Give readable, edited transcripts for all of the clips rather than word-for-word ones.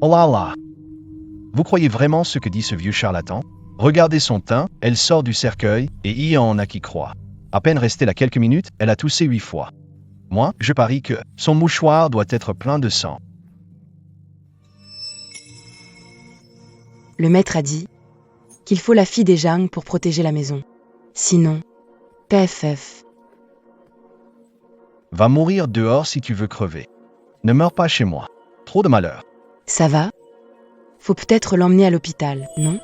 Oh là là! Vous croyez vraiment ce que dit ce vieux charlatan? Regardez son teint, elle sort du cercueil, et il y en a qui croient. À peine restée là quelques minutes, elle a toussé 8 fois. Moi, je parie que son mouchoir doit être plein de sang. Le maître a dit qu'il faut la fille des Zhang pour protéger la maison. Sinon, PFF. Va mourir dehors si tu veux crever. Ne meurs pas chez moi. Trop de malheur. Ça va? Faut peut-être l'emmener à l'hôpital, non?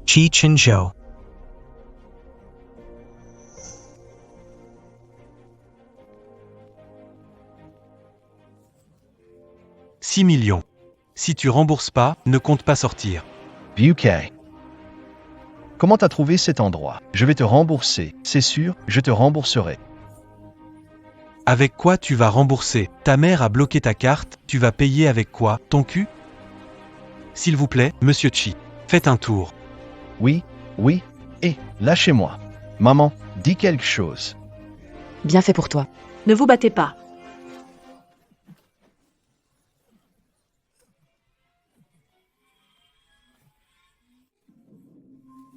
Qi Chinzhou. « 6 millions. Si tu rembourses pas, ne compte pas sortir. UK. Comment t'as trouvé cet endroit? Je vais te rembourser, c'est sûr, je te rembourserai. Avec quoi tu vas rembourser? Ta mère a bloqué ta carte, tu vas payer avec quoi? Ton cul? S'il vous plaît, monsieur Chi, faites un tour. Oui, oui, et lâchez-moi. Maman, dis quelque chose. Bien fait pour toi. Ne vous battez pas.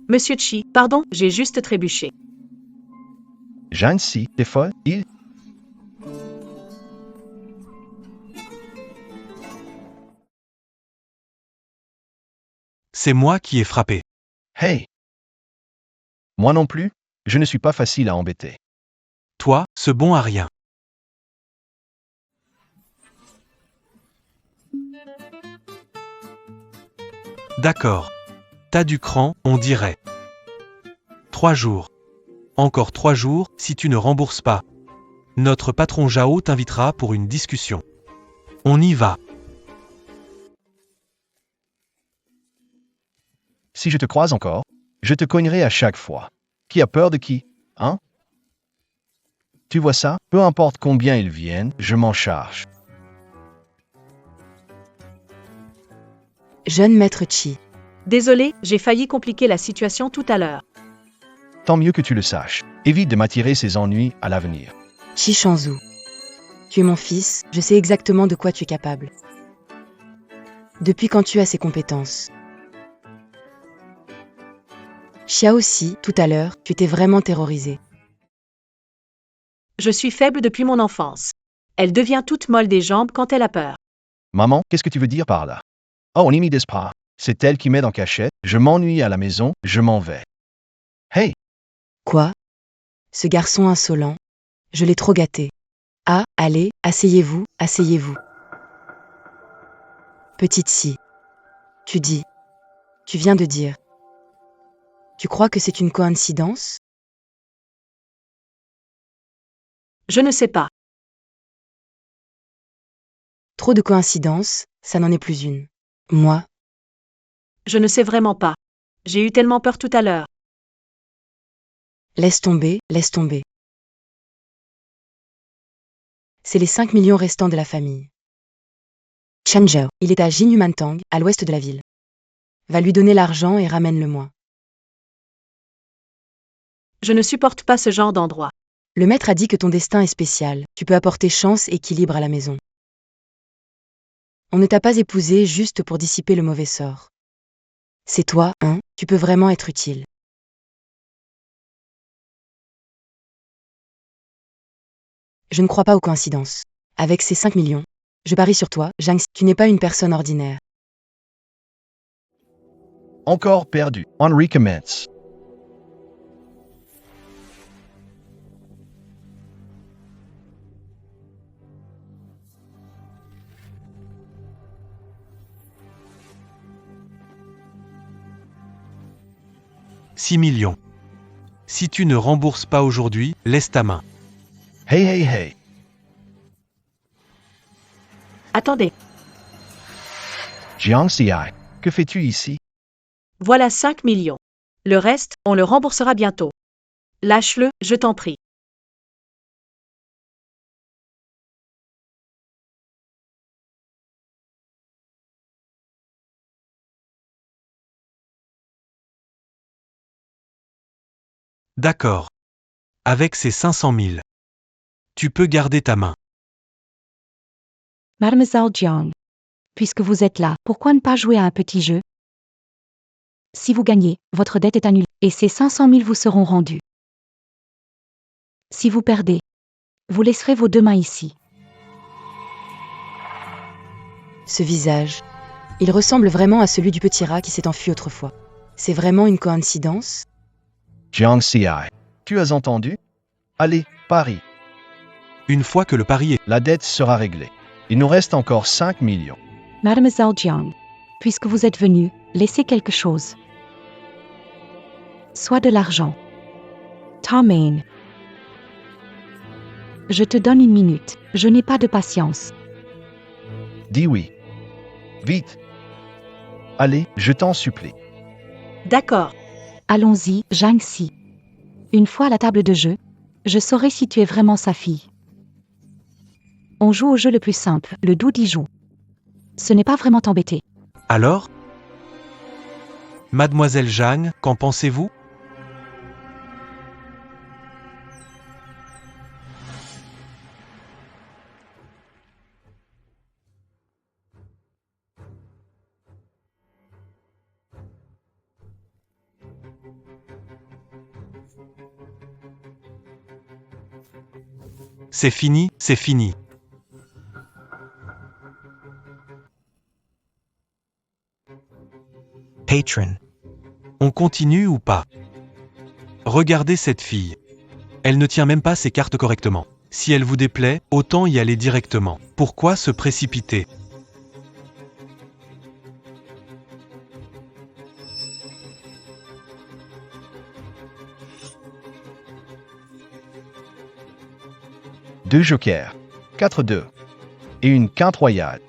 Monsieur Chi, pardon, j'ai juste trébuché. Jeanne, si, t'es folle, C'est moi qui ai frappé. Hey! Moi non plus, je ne suis pas facile à embêter. Toi, ce bon à rien. D'accord. T'as du cran, on dirait. 3 jours. Encore 3 jours, si tu ne rembourses pas. Notre patron Jao t'invitera pour une discussion. On y va. Si je te croise encore, je te cognerai à chaque fois. Qui a peur de qui, hein? Tu vois ça? Peu importe combien ils viennent, je m'en charge. Jeune maître Chi. Désolé, j'ai failli compliquer la situation tout à l'heure. Tant mieux que tu le saches. Évite de m'attirer ces ennuis à l'avenir. Chi Shanzhu. Tu es mon fils, je sais exactement de quoi tu es capable. Depuis quand tu as ces compétences? Xiao Si, tout à l'heure, tu t'es vraiment terrorisé. Je suis faible depuis mon enfance. Elle devient toute molle des jambes quand elle a peur. Maman, qu'est-ce que tu veux dire par là? Oh, on n'y m'y pas. C'est elle qui m'aide en cachette, je m'ennuie à la maison, je m'en vais. Hey! Quoi? Ce garçon insolent. Je l'ai trop gâté. Ah, allez, asseyez-vous, asseyez-vous. Petite Si. Tu dis. Tu viens de dire. Tu crois que c'est une coïncidence? Je ne sais pas. Trop de coïncidences, ça n'en est plus une. Moi, Je ne sais vraiment pas. J'ai eu tellement peur tout à l'heure. laisse tomber, laisse tomber. C'est les 5 millions restants de la famille. Changzhou, il est à Jinumantang, à l'ouest de la ville. Va lui donner l'argent et ramène-le-moi. Je ne supporte pas ce genre d'endroit. Le maître a dit que ton destin est spécial, tu peux apporter chance et équilibre à la maison. On ne t'a pas épousé juste pour dissiper le mauvais sort. C'est toi, hein, tu peux vraiment être utile. Je ne crois pas aux coïncidences. Avec ces 5 millions, je parie sur toi, Zhang, tu n'es pas une personne ordinaire. Encore perdu. On recommence. « 6 millions. Si tu ne rembourses pas aujourd'hui, laisse ta main. Hey, hey, hey. Attendez, Jiang Si, que fais-tu ici? voilà 5 millions. Le reste, on le remboursera bientôt. Lâche-le, je t'en prie. D'accord. Avec ces 500 000. Tu peux garder ta main. Mademoiselle Jiang. Puisque vous êtes là, pourquoi ne pas jouer à un petit jeu? Si vous gagnez, votre dette est annulée, et ces 500 000 vous seront rendus. Si vous perdez, vous laisserez vos 2 mains ici. Ce visage, il ressemble vraiment à celui du petit rat qui s'est enfui autrefois. C'est vraiment une coïncidence? Jiang Xi, tu as entendu? Allez, parie. Une fois que le pari est... La dette sera réglée. Il nous reste encore 5 millions. Mademoiselle Jiang. Puisque vous êtes venu, laissez quelque chose. Soit de l'argent. Tom. Je te donne 1 minute. Je n'ai pas de patience. Dis oui. Vite. Allez, je t'en supplie. D'accord. Allons-y, Jiang Si. Une fois à la table de jeu, je saurai si tu es vraiment sa fille. On joue au jeu le plus simple, le doux d'y joue. Ce n'est pas vraiment t'embêter. Alors? Mademoiselle Jeanne, qu'en pensez-vous? C'est fini, c'est fini. Patron. On continue ou pas? Regardez cette fille. Elle ne tient même pas ses cartes correctement. Si elle vous déplaît, autant y aller directement. Pourquoi se précipiter? Deux jokers. 4-2. Et une quinte royale.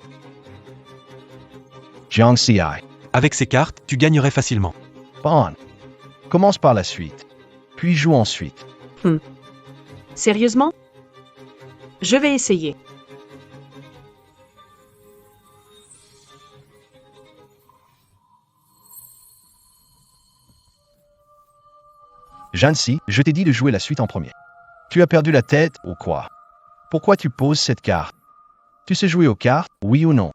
Jiang Xi. Avec ces cartes, tu gagnerais facilement. Pawn. Commence par la suite. Puis joue ensuite. Sérieusement? Je vais essayer. Jancy, je t'ai dit de jouer la suite en premier. Tu as perdu la tête ou quoi? Pourquoi tu poses cette carte? Tu sais jouer aux cartes, oui ou non?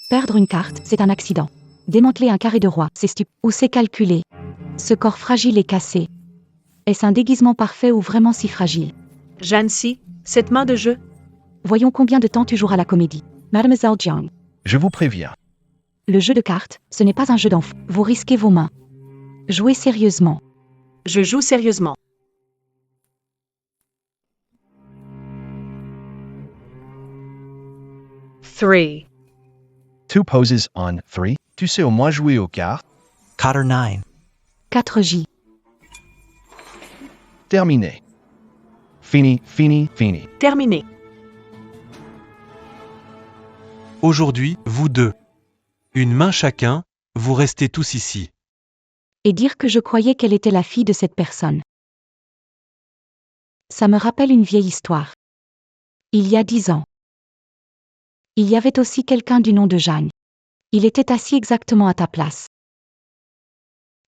Perdre une carte, c'est un accident. Démanteler un carré de roi, c'est stupide. Ou c'est calculé. Ce corps fragile est cassé. Est-ce un déguisement parfait ou vraiment si fragile? Jancy, cette main de jeu? Voyons combien de temps tu joueras la comédie. Mademoiselle Jiang. Je vous préviens. Le jeu de cartes, ce n'est pas un jeu d'enfant. Vous risquez vos mains. Jouez sérieusement. Je joue sérieusement. Three. Two poses on 3. Tu sais au moins jouer aux cartes. Cotter 9. 4J. Terminé. Fini, fini, fini. Terminé. Aujourd'hui, vous deux. Une main chacun, vous restez tous ici. Et dire que je croyais qu'elle était la fille de cette personne. Ça me rappelle une vieille histoire. Il y a 10 ans. Il y avait aussi quelqu'un du nom de Jeanne. Il était assis exactement à ta place.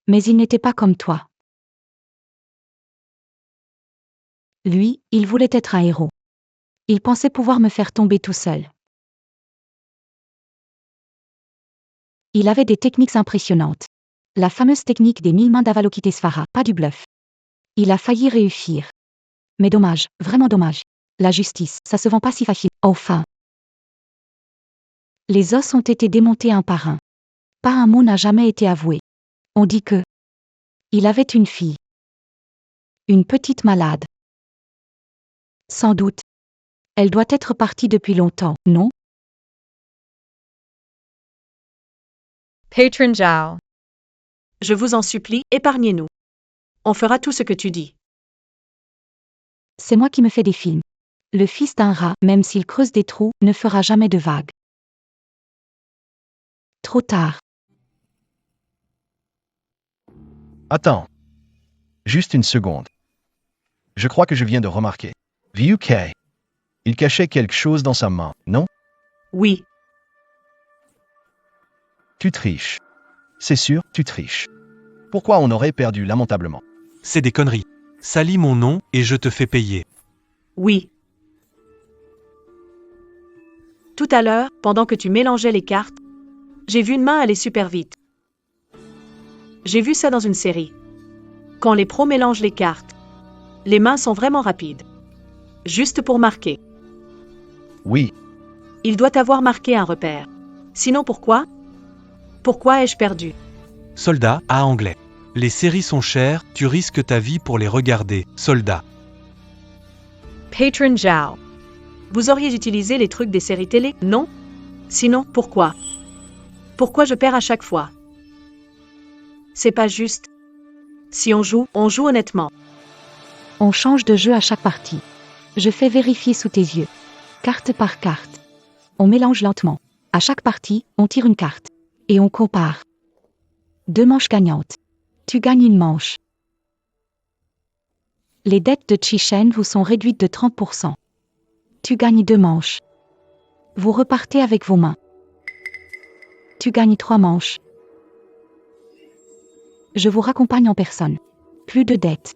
Mais il n'était pas comme toi. Lui, il voulait être un héros. Il pensait pouvoir me faire tomber tout seul. Il avait des techniques impressionnantes. La fameuse technique des 1000 mains d'Avalokitesvara, pas du bluff. Il a failli réussir. Mais dommage, vraiment dommage. La justice, ça se vend pas si facile. Enfin. Les os ont été démontés un par un. Pas un mot n'a jamais été avoué. On dit que il avait une fille. Une petite malade. Sans doute. Elle doit être partie depuis longtemps, non? Patron Zhao. Je vous en supplie, épargnez-nous. On fera tout ce que tu dis. C'est moi qui me fais des films. Le fils d'un rat, même s'il creuse des trous, ne fera jamais de vagues. Trop tard. Attends. Juste une seconde. Je crois que je viens de remarquer. VUK. Il cachait quelque chose dans sa main, non? Oui. Tu triches. C'est sûr, tu triches. Pourquoi on aurait perdu lamentablement? C'est des conneries. Salis mon nom et je te fais payer. Oui. Tout à l'heure, pendant que tu mélangeais les cartes, j'ai vu une main aller super vite. J'ai vu ça dans une série. Quand les pros mélangent les cartes, les mains sont vraiment rapides. Juste pour marquer. Oui, Il doit avoir marqué un repère. Sinon pourquoi? Pourquoi ai-je perdu? Soldat, à anglais. Les séries sont chères, tu risques ta vie pour les regarder, soldat. Patron Zhao. Vous auriez utilisé les trucs des séries télé, non? Sinon, pourquoi? Pourquoi je perds à chaque fois? C'est pas juste. Si on joue honnêtement. On change de jeu à chaque partie. Je fais vérifier sous tes yeux. Carte par carte. On mélange lentement. À chaque partie, on tire une carte. Et on compare. 2 manches gagnantes. Tu gagnes une manche. Les dettes de Chichen vous sont réduites de 30%. Tu gagnes 2 manches. Vous repartez avec vos mains. Tu gagnes 3 manches. Je vous raccompagne en personne. Plus de dettes.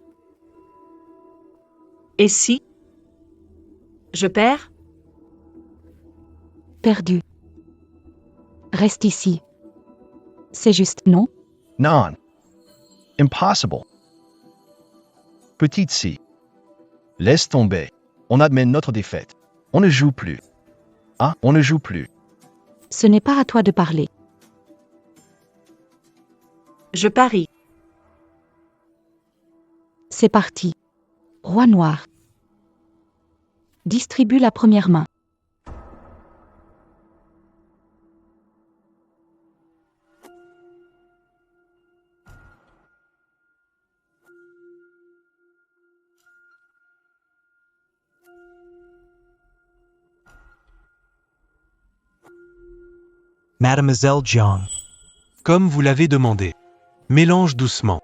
Et si? Je perds? Perdu. Reste ici. C'est juste, non? non. Impossible. Petite si. Laisse tomber. On admet notre défaite. On ne joue plus. Ah, on ne joue plus. Ce n'est pas à toi de parler. Je parie. C'est parti. Roi noir. Distribue la première main. Mademoiselle Jiang. Comme vous l'avez demandé. Mélange doucement.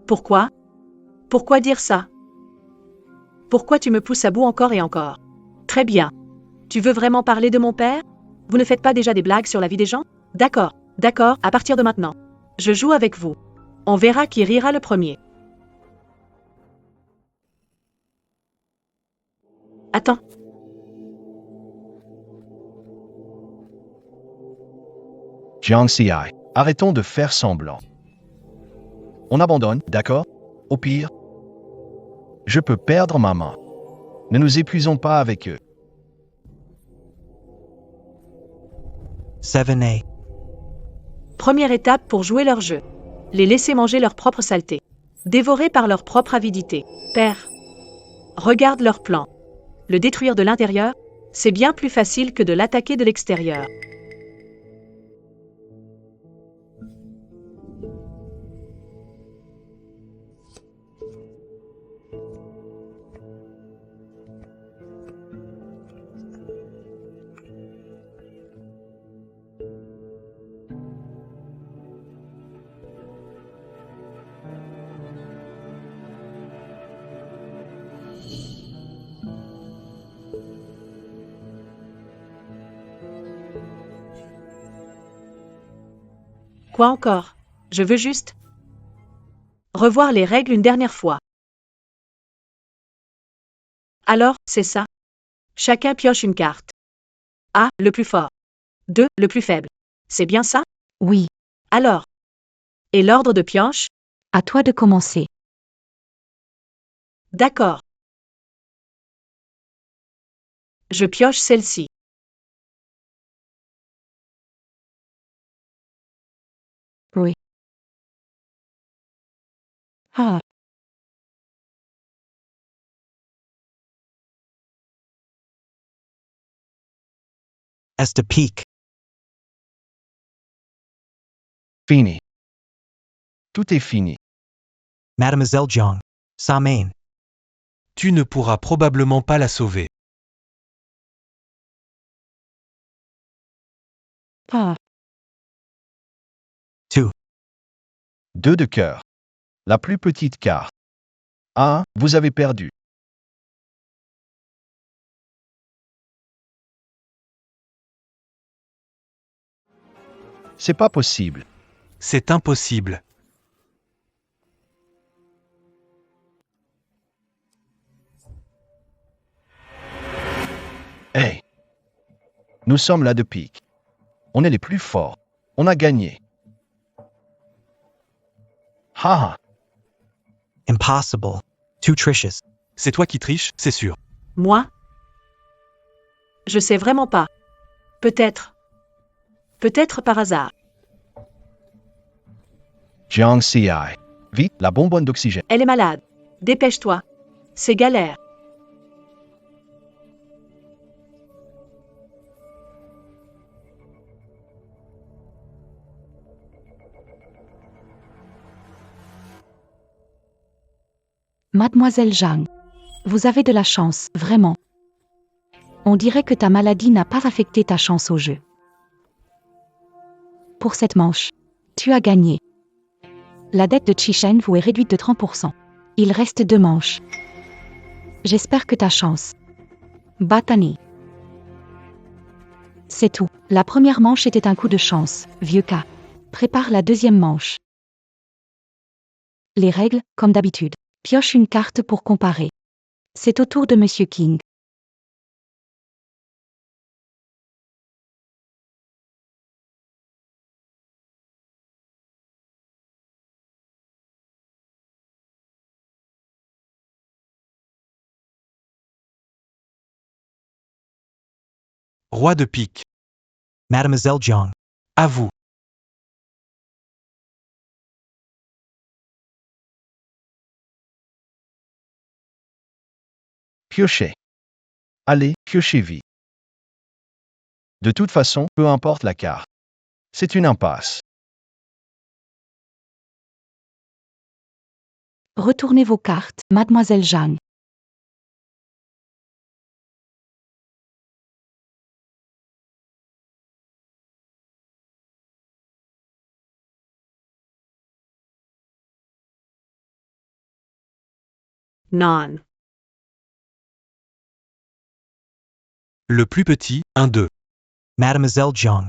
Pourquoi? Pourquoi dire ça? Pourquoi tu me pousses à bout encore et encore? Très bien. Tu veux vraiment parler de mon père? Vous ne faites pas déjà des blagues sur la vie des gens? D'accord, d'accord, à partir de maintenant. Je joue avec vous. On verra qui rira le premier. Attends. Jiang Si, arrêtons de faire semblant. On abandonne, d'accord? Au pire, je peux perdre ma main. Ne nous épuisons pas avec eux. 7A. Première étape pour jouer leur jeu. Les laisser manger leur propre saleté. Dévorés par leur propre avidité. Père. Regarde leur plan. Le détruire de l'intérieur, c'est bien plus facile que de l'attaquer de l'extérieur. Quoi encore? Je veux juste revoir les règles une dernière fois. Alors, c'est ça. Chacun pioche une carte. A, le plus fort. 2, le plus faible. C'est bien ça? Oui. Alors. Et l'ordre de pioche? À toi de commencer. D'accord. Je pioche celle-ci. Oui. Ah. As to peak. Fini. Tout est fini. Mademoiselle Jiang. Sa main. Tu ne pourras probablement pas la sauver. Ah. 2. 2 de cœur. La plus petite carte. Ah, vous avez perdu. C'est pas possible. C'est impossible. Hey! Nous sommes là de pique. On est les plus forts. On a gagné. Ha! Impossible. Too tricious. C'est toi qui triches, c'est sûr. Moi? Je sais vraiment pas. Peut-être. Peut-être par hasard. Jiang Si. Vite, la bonbonne d'oxygène. Elle est malade. Dépêche-toi. C'est galère. Mademoiselle Zhang. Vous avez de la chance, vraiment. On dirait que ta maladie n'a pas affecté ta chance au jeu. Pour cette manche, tu as gagné. La dette de Chishen vous est réduite de 30%. Il reste 2 manches. J'espère que ta chance. Batani. C'est tout. La première manche était un coup de chance, vieux cas. Prépare la deuxième manche. Les règles, comme d'habitude. Pioche une carte pour comparer. C'est au tour de Monsieur King. Roi de pique. Mademoiselle Jiang. À vous. Piochez. Allez, piochez vite. De toute façon, peu importe la carte. C'est une impasse. Retournez vos cartes, Mademoiselle Zhang. Non. Le plus petit, 1-2. Mademoiselle Jiang.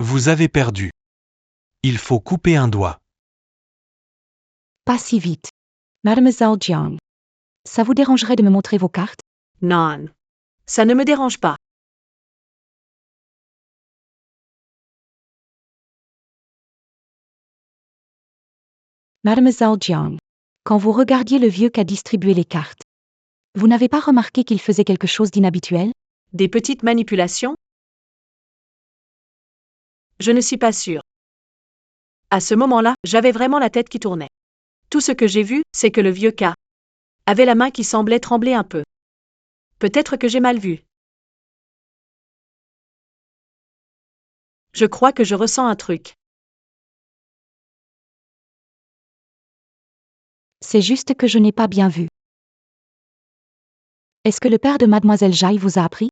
Vous avez perdu. Il faut couper un doigt. Pas si vite. Mademoiselle Jiang. Ça vous dérangerait de me montrer vos cartes? Non. Ça ne me dérange pas. Mademoiselle Jiang. Quand vous regardiez le vieux qu'a distribué les cartes, vous n'avez pas remarqué qu'il faisait quelque chose d'inhabituel? Des petites manipulations? Je ne suis pas sûre. À ce moment-là, j'avais vraiment la tête qui tournait. Tout ce que j'ai vu, c'est que le vieux K avait la main qui semblait trembler un peu. Peut-être que j'ai mal vu. Je crois que je ressens un truc. C'est juste que je n'ai pas bien vu. Est-ce que le père de Mademoiselle Jai vous a appris?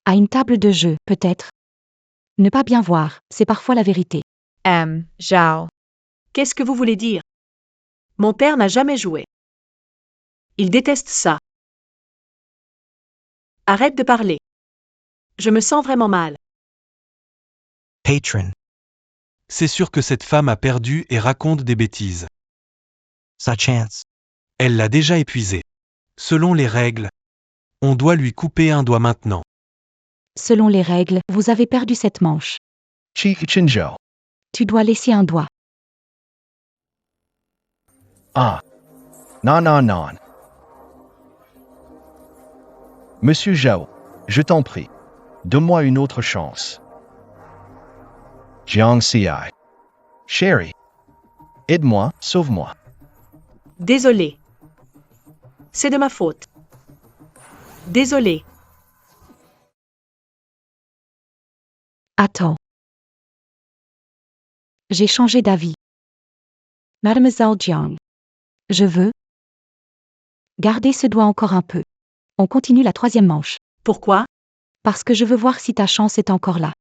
À une table de jeu, peut-être. Ne pas bien voir, c'est parfois la vérité. Zhao. Qu'est-ce que vous voulez dire? Mon père n'a jamais joué. Il déteste ça. Arrête de parler. Je me sens vraiment mal. Patron. C'est sûr que cette femme a perdu et raconte des bêtises. Sa chance. Elle l'a déjà épuisé. Selon les règles, on doit lui couper un doigt maintenant. Selon les règles, vous avez perdu cette manche. Chi Chinzhou. Tu dois laisser un doigt. Ah. Non, non, non. Monsieur Zhao, je t'en prie. Donne-moi une autre chance. Jiang Si. Chérie. Aide-moi, sauve-moi. Désolé. C'est de ma faute. Désolé. Attends. J'ai changé d'avis. Mademoiselle Jiang. Je veux garder ce doigt encore un peu. On continue la troisième manche. Pourquoi? Parce que je veux voir si ta chance est encore là.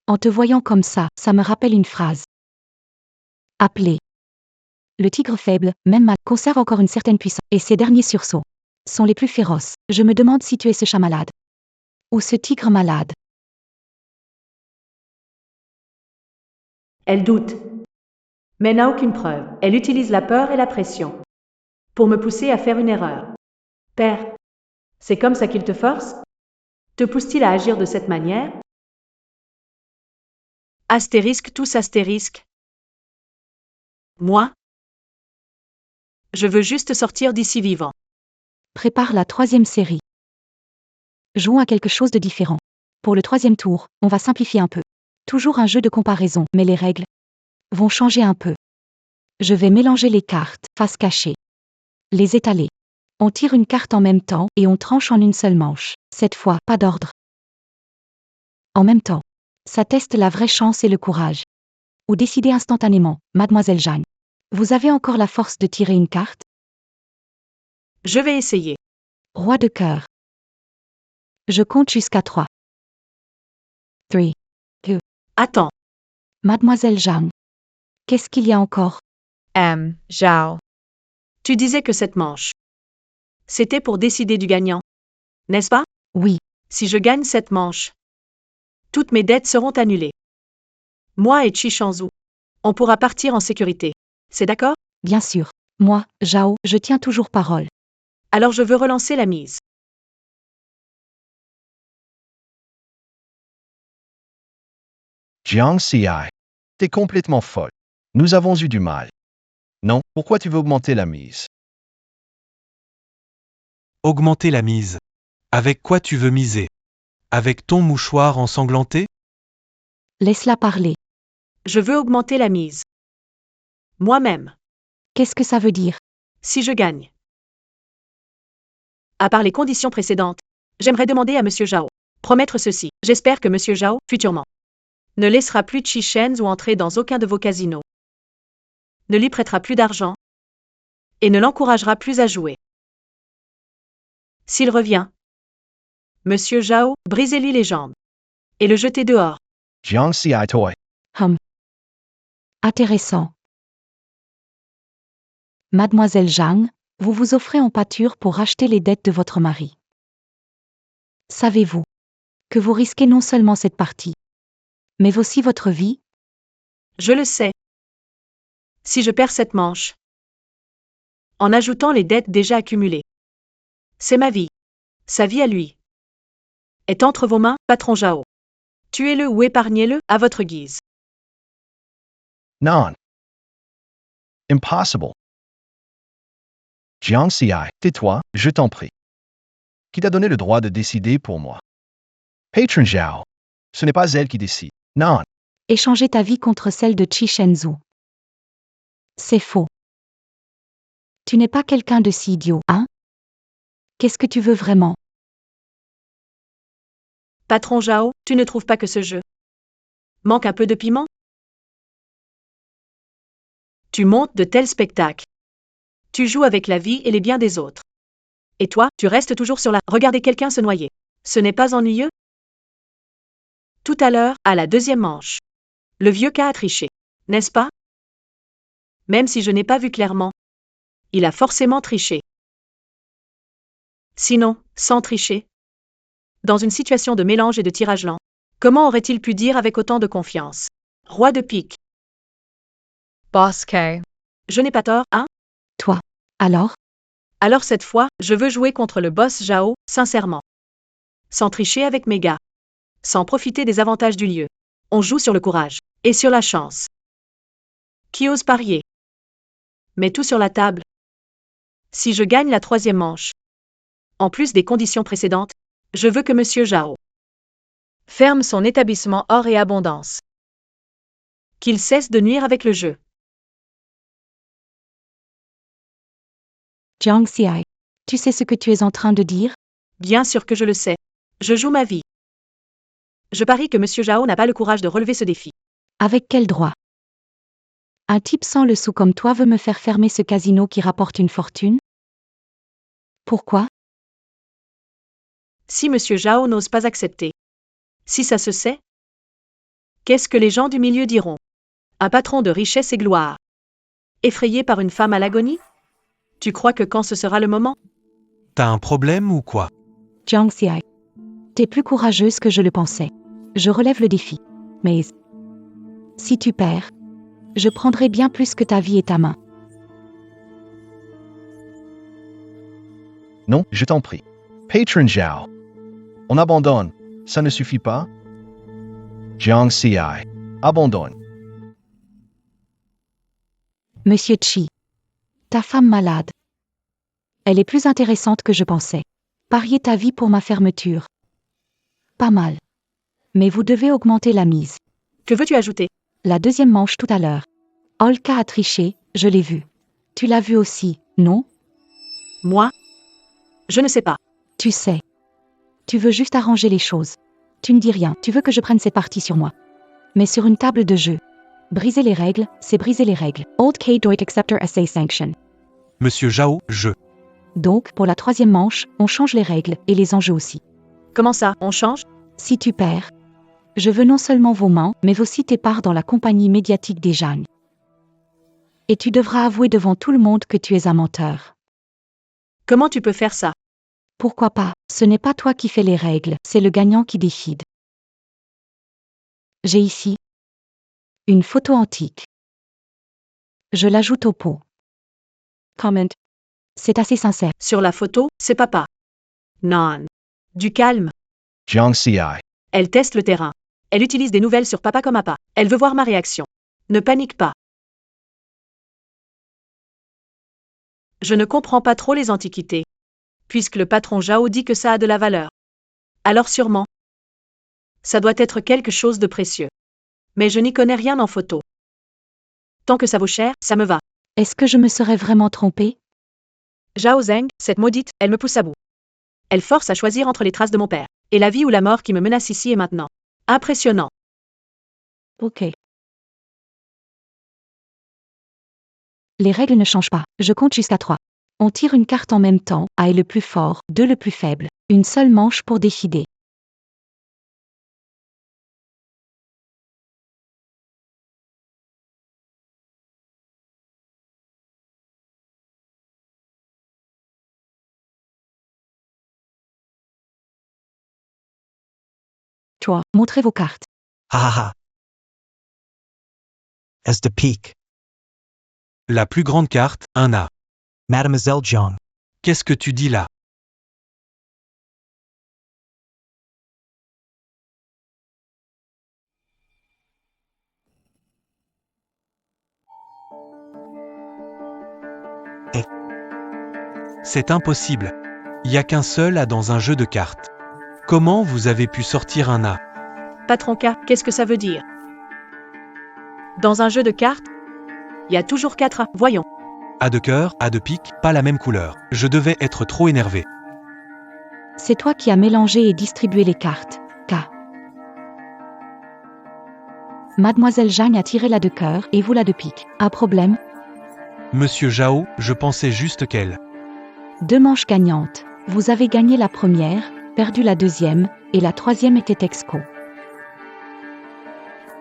En te voyant comme ça me rappelle une phrase. Appelez. Le tigre faible, même mal, conserve encore une certaine puissance, et ses derniers sursauts sont les plus féroces. Je me demande si tu es ce chat malade. Ou ce tigre malade. Elle doute. Mais n'a aucune preuve. Elle utilise la peur et la pression pour me pousser à faire une erreur. Père, c'est comme ça qu'il te force? Te pousse-t-il à agir de cette manière? Astérisque tous astérisque. Moi? Je veux juste sortir d'ici vivant. Prépare la 3e série. Jouons à quelque chose de différent. Pour le 3e tour, on va simplifier un peu. Toujours un jeu de comparaison, mais les règles vont changer un peu. Je vais mélanger les cartes, face cachée. Les étaler. On tire une carte en même temps et on tranche en une seule manche. Cette fois, pas d'ordre. En même temps. Ça teste la vraie chance et le courage. Ou décider instantanément, Mademoiselle Jeanne. Vous avez encore la force de tirer une carte? Je vais essayer. Roi de cœur. Je compte jusqu'à 3. 3. Attends. Mademoiselle Jeanne. Qu'est-ce qu'il y a encore? Zhao. Tu disais que cette manche, c'était pour décider du gagnant, n'est-ce pas? Oui. Si je gagne cette manche, toutes mes dettes seront annulées. Moi et Chi Shanzhu, on pourra partir en sécurité. C'est d'accord? Bien sûr. Moi, Zhao, je tiens toujours parole. Alors je veux relancer la mise. Jiang Xi, t'es complètement folle. Nous avons eu du mal. Non, pourquoi tu veux augmenter la mise? Augmenter la mise. Avec quoi tu veux miser? Avec ton mouchoir ensanglanté? Laisse-la parler. Je veux augmenter la mise. Moi-même, Qu'est-ce que ça veut dire? si je gagne. À part les conditions précédentes, j'aimerais demander à Monsieur Zhao, promettre ceci. J'espère que Monsieur Zhao, futurement, ne laissera plus Chi Shen ou entrer dans aucun de vos casinos, ne lui prêtera plus d'argent, et ne l'encouragera plus à jouer. S'il revient, Monsieur Zhao, brisez-lui les jambes, et le jetez dehors. Jiang Xi toi. Intéressant. Mademoiselle Zhang, vous vous offrez en pâture pour racheter les dettes de votre mari. Savez-vous que vous risquez non seulement cette partie, mais aussi votre vie? Je le sais. Si je perds cette manche, en ajoutant les dettes déjà accumulées, c'est ma vie. Sa vie à lui est entre vos mains, patron Zhao. Tuez-le ou épargnez-le, à votre guise. Non. Impossible. Jiang Xi, tais-toi, je t'en prie. Qui t'a donné le droit de décider pour moi? Patron Zhao. Ce n'est pas elle qui décide. Non. Échanger ta vie contre celle de Chi Shenzhou. C'est faux. Tu n'es pas quelqu'un de si idiot, hein? Qu'est-ce que tu veux vraiment? Patron Zhao, tu ne trouves pas que ce jeu manque un peu de piment? Tu montes de tels spectacles. Tu joues avec la vie et les biens des autres. Et toi, tu restes toujours sur la regarder quelqu'un se noyer. Ce n'est pas ennuyeux? Tout à l'heure, à la 2e manche, le vieux cas a triché, n'est-ce pas? Même si je n'ai pas vu clairement, il a forcément triché. Sinon, sans tricher, dans une situation de mélange et de tirage lent, comment aurait-il pu dire avec autant de confiance? Roi de pique. Bosco. Je n'ai pas tort, hein? Toi. Alors? Alors cette fois, je veux jouer contre le boss Zhao, sincèrement. Sans tricher avec mes gars. Sans profiter des avantages du lieu. On joue sur le courage. Et sur la chance. Qui ose parier? Mets tout sur la table. Si je gagne la 3e manche, en plus des conditions précédentes, je veux que Monsieur Zhao ferme son établissement or et abondance. Qu'il cesse de nuire avec le jeu. Jiang Xi, tu sais ce que tu es en train de dire? Bien sûr que je le sais. Je joue ma vie. Je parie que Monsieur Zhao n'a pas le courage de relever ce défi. Avec quel droit? Un type sans le sou comme toi veut me faire fermer ce casino qui rapporte une fortune? Pourquoi? Si Monsieur Zhao n'ose pas accepter. Si ça se sait, qu'est-ce que les gens du milieu diront? Un patron de richesse et gloire. Effrayé par une femme à l'agonie? Tu crois que quand ce sera le moment? T'as un problème ou quoi? Jiang Xiai. T'es plus courageuse que je le pensais. Je relève le défi. Mais si tu perds, je prendrai bien plus que ta vie et ta main. Non, je t'en prie. Patron Zhao. On abandonne. Ça ne suffit pas? Jiang Xiai. Abandonne. Monsieur Chi. Ta femme malade. Elle est plus intéressante que je pensais. Parier ta vie pour ma fermeture. Pas mal. Mais vous devez augmenter la mise. Que veux-tu ajouter? La deuxième manche tout à l'heure. Olka a triché, je l'ai vu. Tu l'as vu aussi, non? Moi? Je ne sais pas. Tu sais. Tu veux juste arranger les choses. Tu ne dis rien, tu veux que je prenne cette partie sur moi. Mais sur une table de jeu. Briser les règles, c'est briser les règles. Old K. Doit Acceptor Essay Sanction. Monsieur Zhao, je. Donc, pour la troisième manche, on change les règles, et les enjeux aussi. Comment ça, on change? Si tu perds, je veux non seulement vos mains, mais aussi tes parts dans la compagnie médiatique des Jeanne. Et tu devras avouer devant tout le monde que tu es un menteur. Comment tu peux faire ça? Pourquoi pas? Ce n'est pas toi qui fais les règles, c'est le gagnant qui décide. J'ai ici une photo antique. Je l'ajoute au pot. Comment? C'est assez sincère. Sur la photo, c'est papa. Non. Du calme. Jiang Xiai. Elle teste le terrain. Elle utilise des nouvelles sur papa comme appât. Elle veut voir ma réaction. Ne panique pas. Je ne comprends pas trop les antiquités. Puisque le patron Zhao dit que ça a de la valeur. Alors sûrement. Ça doit être quelque chose de précieux. Mais je n'y connais rien en photo. Tant que ça vaut cher, ça me va. Est-ce que je me serais vraiment trompée? Zhao Zeng, cette maudite, elle me pousse à bout. Elle force à choisir entre les traces de mon père et la vie ou la mort qui me menace ici et maintenant. Impressionnant. Ok. Les règles ne changent pas. Je compte jusqu'à 3. On tire une carte en même temps. A est le plus fort, 2 le plus faible. Une seule manche pour décider. Toi, montrez vos cartes. Ha ha ha. As the peak, La plus grande carte, un A. Mademoiselle Jiang. Qu'est-ce que tu dis là? Eh. C'est impossible. Il n'y a qu'un seul A dans un jeu de cartes. Comment vous avez pu sortir un A? Patron K, qu'est-ce que ça veut dire? Dans un jeu de cartes, il y a toujours 4 A. Voyons. A de cœur, A de pique, pas la même couleur. Je devais être trop énervé. C'est toi qui as mélangé et distribué les cartes. K. Mademoiselle Jeanne a tiré la de cœur et vous la de pique. Un problème? Monsieur Zhao, je pensais juste qu'elle. 2 manches gagnantes. Vous avez gagné la première, perdu la deuxième, et la troisième était ex-co.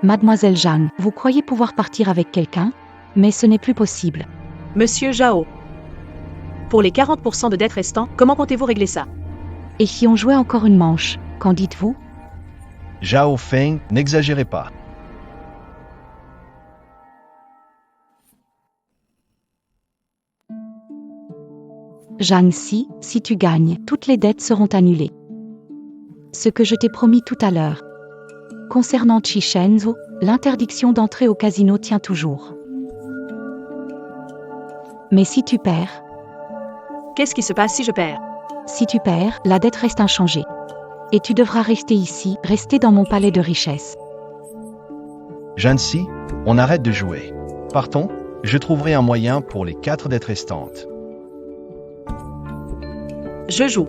Mademoiselle Jeanne, vous croyez pouvoir partir avec quelqu'un? Mais ce n'est plus possible. Monsieur Zhao. Pour les 40% de dettes restants, comment comptez-vous régler ça? Et si on jouait encore une manche, qu'en dites-vous? Zhao Feng, n'exagérez pas. Jeanne, si tu gagnes, toutes les dettes seront annulées. Ce que je t'ai promis tout à l'heure. Concernant Chi Shenzhou, l'interdiction d'entrer au casino tient toujours. Mais si tu perds, Qu'est-ce qui se passe si je perds? si tu perds, la dette reste inchangée. Et tu devras rester ici, rester dans mon palais de richesse. Jancy, on arrête de jouer. Partons, je trouverai un moyen pour les 4 dettes restantes. Je joue.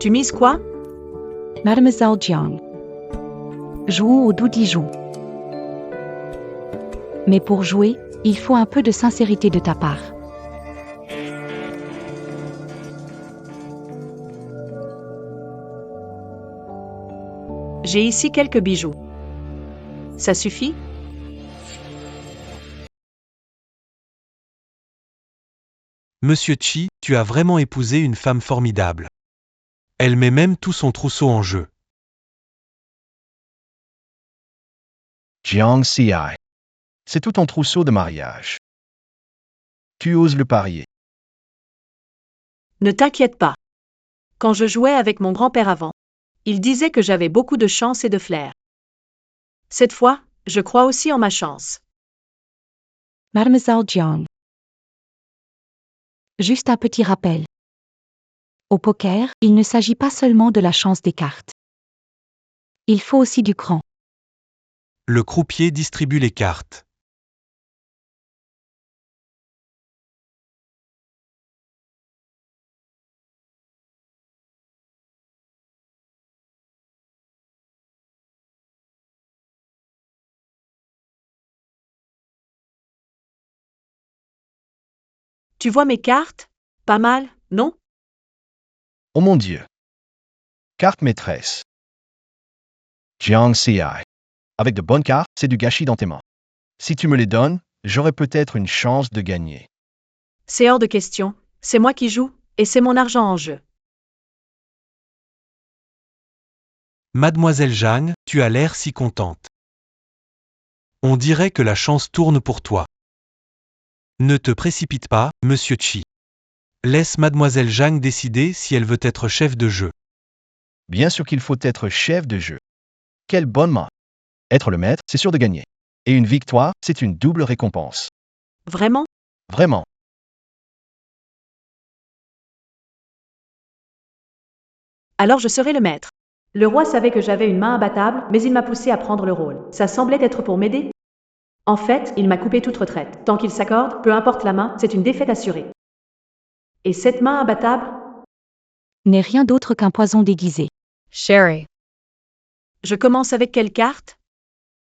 Tu mises quoi? Mademoiselle Jiang. Jouons au doudi joue. Mais pour jouer, il faut un peu de sincérité de ta part. J'ai ici quelques bijoux. Ça suffit? Monsieur Chi, tu as vraiment épousé une femme formidable. Elle met même tout son trousseau en jeu. Jiang Si. C'est tout ton trousseau de mariage. Tu oses le parier. Ne t'inquiète pas. Quand je jouais avec mon grand-père avant, il disait que j'avais beaucoup de chance et de flair. Cette fois, je crois aussi en ma chance. Mademoiselle Jiang. Juste un petit rappel. Au poker, il ne s'agit pas seulement de la chance des cartes. Il faut aussi du cran. Le croupier distribue les cartes. Tu vois mes cartes? Pas mal, non? Oh mon Dieu. Carte maîtresse. Jiang Si. Avec de bonnes cartes, c'est du gâchis dans tes mains. Si tu me les donnes, j'aurai peut-être une chance de gagner. C'est hors de question. C'est moi qui joue, et c'est mon argent en jeu. Mademoiselle Jeanne, tu as l'air si contente. On dirait que la chance tourne pour toi. Ne te précipite pas, Monsieur Chi. Laisse Mademoiselle Jeanne décider si elle veut être chef de jeu. Bien sûr qu'il faut être chef de jeu. Quelle bonne main. Être le maître, c'est sûr de gagner. Et une victoire, c'est une double récompense. Vraiment? Vraiment. Alors je serai le maître. Le roi savait que j'avais une main imbattable, mais il m'a poussé à prendre le rôle. Ça semblait être pour m'aider. En fait, il m'a coupé toute retraite. Tant qu'il s'accorde, peu importe la main, c'est une défaite assurée. Et cette main imbattable? N'est rien d'autre qu'un poison déguisé. Sherry. Je commence avec quelle carte?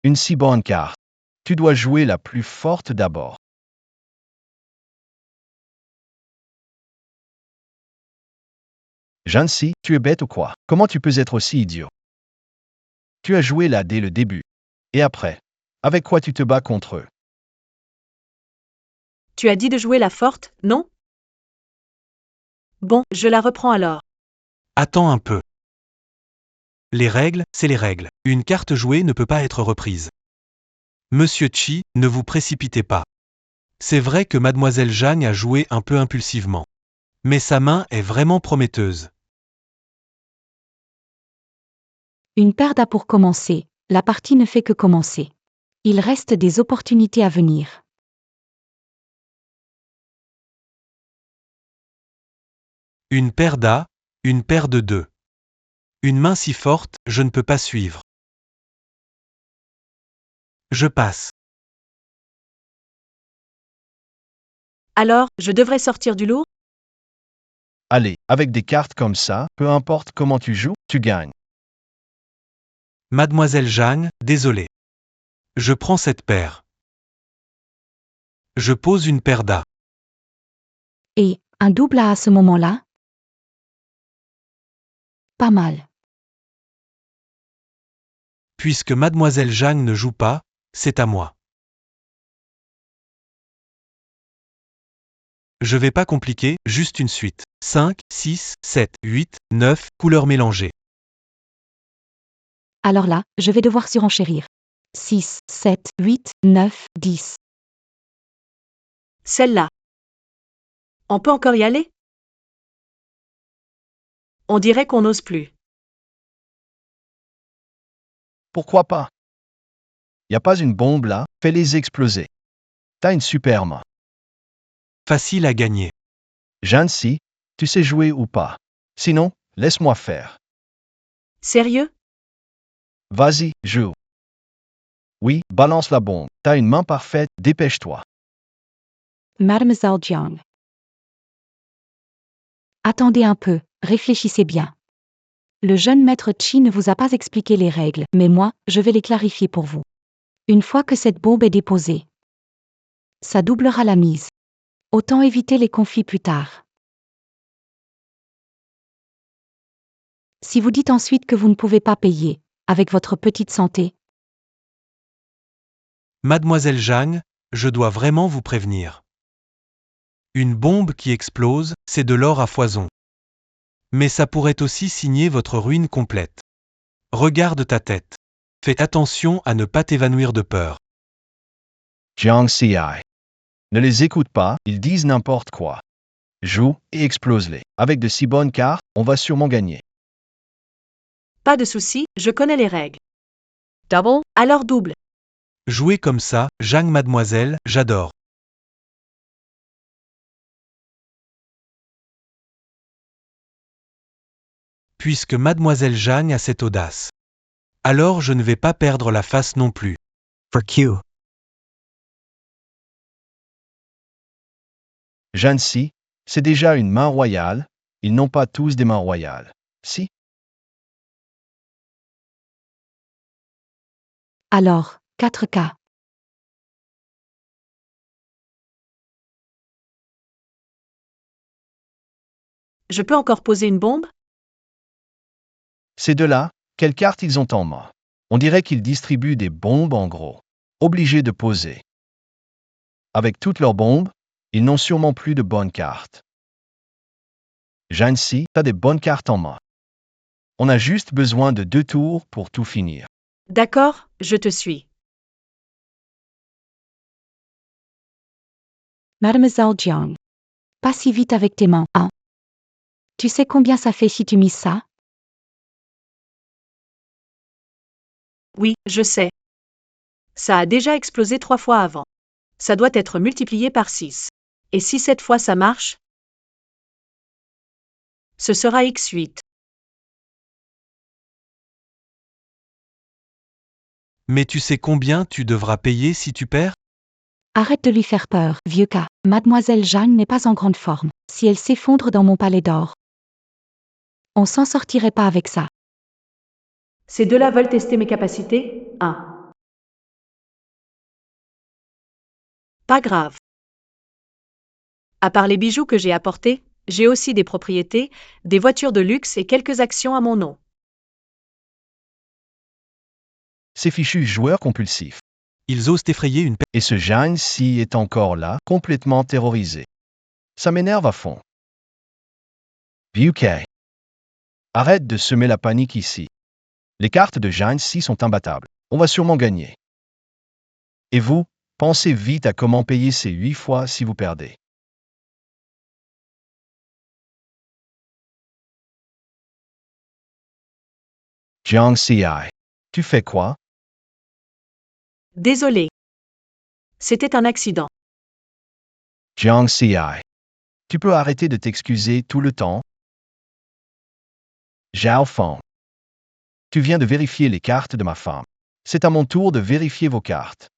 Une si bonne carte. Tu dois jouer la plus forte d'abord. Jeanne-Si, tu es bête ou quoi? Comment tu peux être aussi idiot? Tu as joué là dès le début. Et après? Avec quoi tu te bats contre eux? Tu as dit de jouer la forte, non? Bon, je la reprends alors. Attends un peu. Les règles, c'est les règles. Une carte jouée ne peut pas être reprise. Monsieur Chi, ne vous précipitez pas. C'est vrai que Mademoiselle Jeanne a joué un peu impulsivement. Mais sa main est vraiment prometteuse. Une paire d'as pour commencer. La partie ne fait que commencer. Il reste des opportunités à venir. Une paire d'as, une paire de deux. Une main si forte, je ne peux pas suivre. Je passe. Alors, je devrais sortir du lourd? Allez, avec des cartes comme ça, peu importe comment tu joues, tu gagnes. Mademoiselle Jeanne, désolé. Je prends cette paire. Je pose une paire d'as. Et, un double as à ce moment-là? Pas mal. Puisque Mademoiselle Jeanne ne joue pas, c'est à moi. Je vais pas compliquer, juste une suite. 5, 6, 7, 8, 9, couleurs mélangées. Alors là, je vais devoir surenchérir. 6, 7, 8, 9, 10. Celle-là. On peut encore y aller? On dirait qu'on n'ose plus. Pourquoi pas? Y a pas une bombe là, fais-les exploser. T'as une super main. Facile à gagner. Jeanne-Si, tu sais jouer ou pas? Sinon, laisse-moi faire. Sérieux? Vas-y, joue. Oui, balance la bombe. T'as une main parfaite, dépêche-toi. Mademoiselle Jiang. Attendez un peu, réfléchissez bien. Le jeune maître Chi ne vous a pas expliqué les règles, mais moi, je vais les clarifier pour vous. Une fois que cette bombe est déposée, ça doublera la mise. Autant éviter les conflits plus tard. Si vous dites ensuite que vous ne pouvez pas payer, avec votre petite santé, Mademoiselle Jeanne, je dois vraiment vous prévenir. Une bombe qui explose, c'est de l'or à foison. Mais ça pourrait aussi signer votre ruine complète. Regarde ta tête. Fais attention à ne pas t'évanouir de peur. Jiang Si. Ne les écoute pas, ils disent n'importe quoi. Joue et explose-les. Avec de si bonnes cartes, on va sûrement gagner. Pas de souci, je connais les règles. Double? Alors double. Jouer comme ça, Jeanne mademoiselle, j'adore. Puisque mademoiselle Jeanne a cette audace. Alors je ne vais pas perdre la face non plus. For Q. Jeanne Si, c'est déjà une main royale, ils n'ont pas tous des mains royales. Si? Alors, 4K. Je peux encore poser une bombe? Ces deux-là, quelles cartes ils ont en main? On dirait qu'ils distribuent des bombes en gros. Obligés de poser. Avec toutes leurs bombes, ils n'ont sûrement plus de bonnes cartes. Jeanne Si, t'as des bonnes cartes en main. On a juste besoin de 2 tours pour tout finir. D'accord, je te suis. Mademoiselle Jiang. Pas si vite avec tes mains, hein. Tu sais combien ça fait si tu mises ça? Oui, je sais. Ça a déjà explosé 3 fois avant. Ça doit être multiplié par 6. Et si cette fois ça marche? Ce sera x8. Mais tu sais combien tu devras payer si tu perds? Arrête de lui faire peur, vieux cas. Mademoiselle Jeanne n'est pas en grande forme. Si elle s'effondre dans mon palais d'or, on s'en sortirait pas avec ça. Ces deux-là veulent tester mes capacités? 1. Pas grave. À part les bijoux que j'ai apportés, j'ai aussi des propriétés, des voitures de luxe et quelques actions à mon nom. Ces fichus joueurs compulsifs. Ils osent effrayer une Et ce Jeanne Si est encore là, complètement terrorisé. Ça m'énerve à fond. UK. Arrête de semer la panique ici. Les cartes de Jeanne Si sont imbattables. On va sûrement gagner. Et vous, pensez vite à comment payer ces 8 fois si vous perdez. Jiang Si. Tu fais quoi? Désolé. C'était un accident. Jiang Si. Tu peux arrêter de t'excuser tout le temps? Zhao Feng. Tu viens de vérifier les cartes de ma femme. C'est à mon tour de vérifier vos cartes.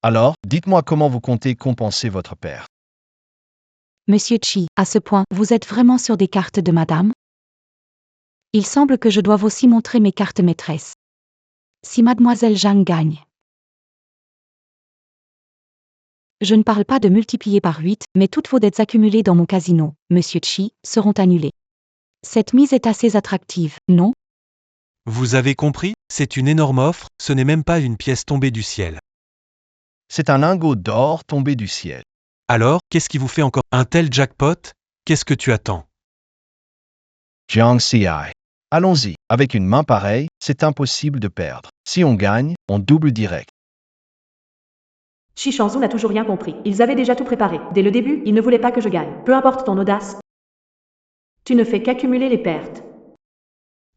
Alors, dites-moi comment vous comptez compenser votre père. Monsieur Chi, à ce point, vous êtes vraiment sur des cartes de madame? Il semble que je doive aussi montrer mes cartes maîtresses. Si mademoiselle Jeanne gagne. Je ne parle pas de multiplier par 8, mais toutes vos dettes accumulées dans mon casino, monsieur Chi, seront annulées. Cette mise est assez attractive, non? Vous avez compris? C'est une énorme offre, ce n'est même pas une pièce tombée du ciel. C'est un lingot d'or tombé du ciel. Alors, qu'est-ce qui vous fait encore un tel jackpot? Qu'est-ce que tu attends? Jiang Si. Allons-y. Avec une main pareille, c'est impossible de perdre. Si on gagne, on double direct. Shi Shanzhu n'a toujours rien compris. Ils avaient déjà tout préparé. Dès le début, ils ne voulaient pas que je gagne. Peu importe ton audace. Tu ne fais qu'accumuler les pertes.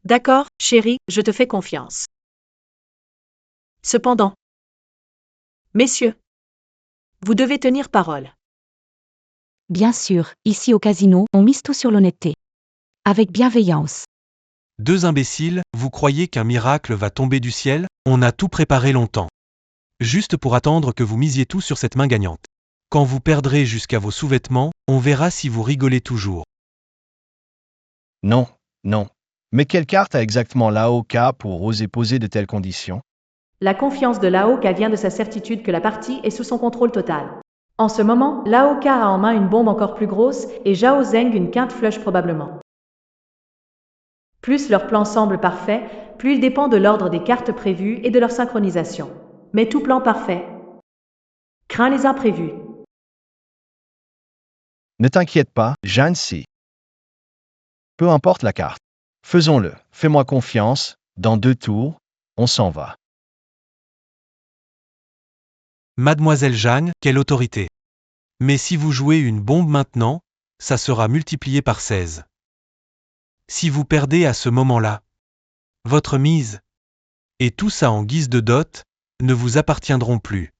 D'accord, chérie, je te fais confiance. Cependant, messieurs, vous devez tenir parole. Bien sûr, ici au casino, on mise tout sur l'honnêteté. Avec bienveillance. Deux imbéciles, vous croyez qu'un miracle va tomber du ciel? On a tout préparé longtemps. Juste pour attendre que vous misiez tout sur cette main gagnante. Quand vous perdrez jusqu'à vos sous-vêtements, on verra si vous rigolez toujours. Non, non. Mais quelle carte a exactement l'AOK pour oser poser de telles conditions? La confiance de l'AOK vient de sa certitude que la partie est sous son contrôle total. En ce moment, l'AOK a en main une bombe encore plus grosse et Zhao Zeng une quinte flush probablement. Plus leur plan semble parfait, plus il dépend de l'ordre des cartes prévues et de leur synchronisation. Mais tout plan parfait craint les imprévus. Ne t'inquiète pas, Jeanne sait. Peu importe la carte. Faisons-le. Fais-moi confiance. Dans 2 tours, on s'en va. Mademoiselle Jeanne, quelle autorité. Mais si vous jouez une bombe maintenant, ça sera multiplié par 16. Si vous perdez à ce moment-là, votre mise, et tout ça en guise de dot, ne vous appartiendront plus.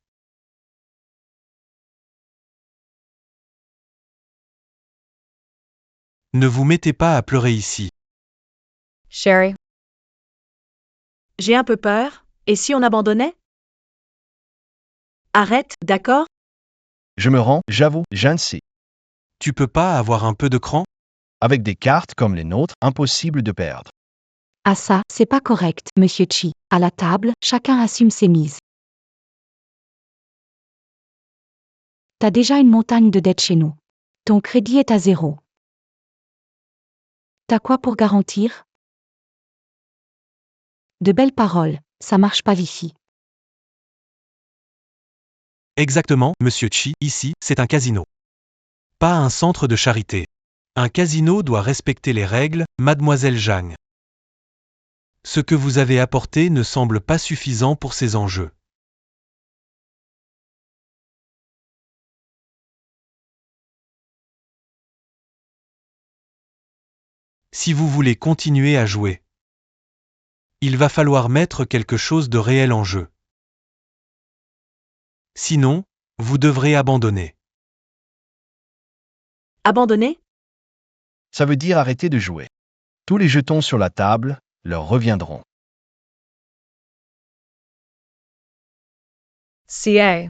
Ne vous mettez pas à pleurer ici. Sherry, J'ai un peu peur, et si on abandonnait? Arrête, d'accord? Je me rends, j'avoue, Jeanne sait. Tu peux pas avoir un peu de cran? Avec des cartes comme les nôtres, impossible de perdre. Ah ça, c'est pas correct, monsieur Chi. À la table, chacun assume ses mises. T'as déjà une montagne de dettes chez nous. Ton crédit est à 0. T'as quoi pour garantir? De belles paroles, ça marche pas ici. Exactement, monsieur Chi, ici, c'est un casino. Pas un centre de charité. Un casino doit respecter les règles, mademoiselle Jeanne. Ce que vous avez apporté ne semble pas suffisant pour ces enjeux. Si vous voulez continuer à jouer, il va falloir mettre quelque chose de réel en jeu. Sinon, vous devrez abandonner. Abandonner? Ça veut dire arrêter de jouer. Tous les jetons sur la table leur reviendront. CA,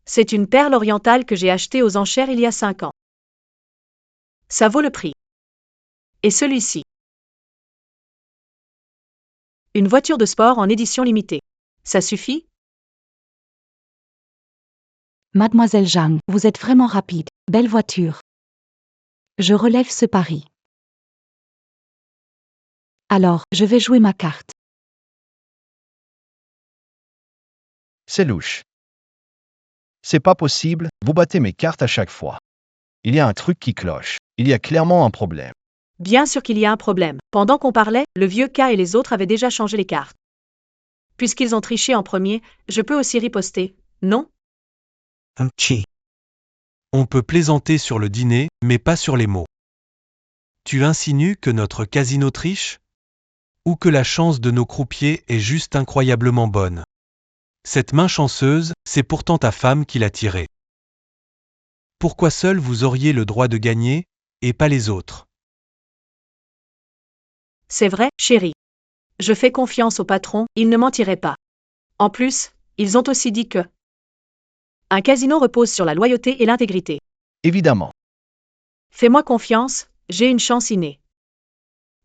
C'est une perle orientale que j'ai achetée aux enchères il y a 5 ans. Ça vaut le prix. Et celui-ci? Une voiture de sport en édition limitée. Ça suffit? Mademoiselle Jeanne, vous êtes vraiment rapide. Belle voiture. Je relève ce pari. Alors, je vais jouer ma carte. C'est louche. C'est pas possible, vous battez mes cartes à chaque fois. Il y a un truc qui cloche. Il y a clairement un problème. Bien sûr qu'il y a un problème. Pendant qu'on parlait, le vieux K et les autres avaient déjà changé les cartes. Puisqu'ils ont triché en premier, je peux aussi riposter, non? Chi. On peut plaisanter sur le dîner, mais pas sur les mots. Tu insinues que notre casino triche? Ou que la chance de nos croupiers est juste incroyablement bonne? Cette main chanceuse, c'est pourtant ta femme qui l'a tirée. Pourquoi seul vous auriez le droit de gagner, et pas les autres? C'est vrai, chérie. Je fais confiance au patron, il ne mentirait pas. En plus, ils ont aussi dit que un casino repose sur la loyauté et l'intégrité. Évidemment. Fais-moi confiance, j'ai une chance innée.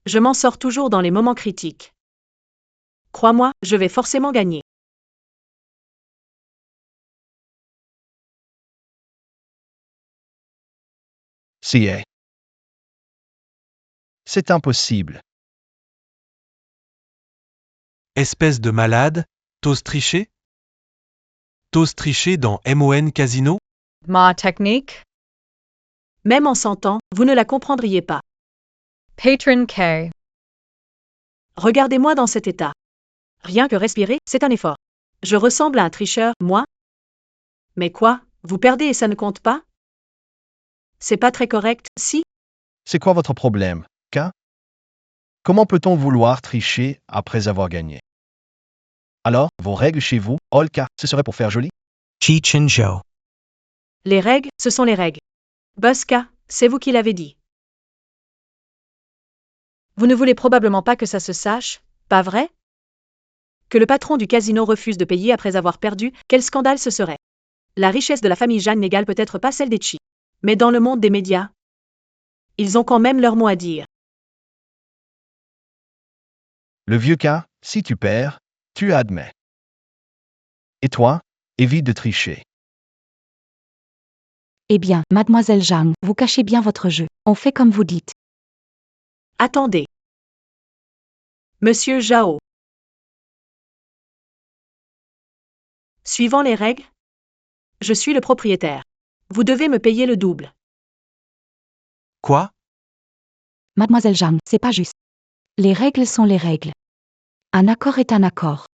Je m'en sors toujours dans les moments critiques. Crois-moi, je vais forcément gagner. C'est impossible. Espèce de malade, t'oses tricher? T'oses tricher dans MON Casino? Ma technique, Même en 100 ans, vous ne la comprendriez pas. Patron K, Regardez-moi dans cet état. Rien que respirer, c'est un effort. Je ressemble à un tricheur, moi? Mais quoi, vous perdez et ça ne compte pas? C'est pas très correct, si? C'est quoi votre problème, K? Comment peut-on vouloir tricher après avoir gagné? Alors, vos règles chez vous, Olka, ce serait pour faire joli? Chi Chin Zhou. Les règles, ce sont les règles. Buska, c'est vous qui l'avez dit. Vous ne voulez probablement pas que ça se sache, pas vrai? Que le patron du casino refuse de payer après avoir perdu, quel scandale ce serait? La richesse de la famille Jeanne n'égale peut-être pas celle des Chi. Mais dans le monde des médias, ils ont quand même leur mot à dire. Le vieux K, si tu perds, tu admets. Et toi, évite de tricher. Eh bien, mademoiselle Jeanne, vous cachez bien votre jeu. On fait comme vous dites. Attendez. Monsieur Zhao. Suivant les règles, je suis le propriétaire. Vous devez me payer le double. Quoi? Mademoiselle Zhang, c'est pas juste. Les règles sont les règles. Un accord est un accord.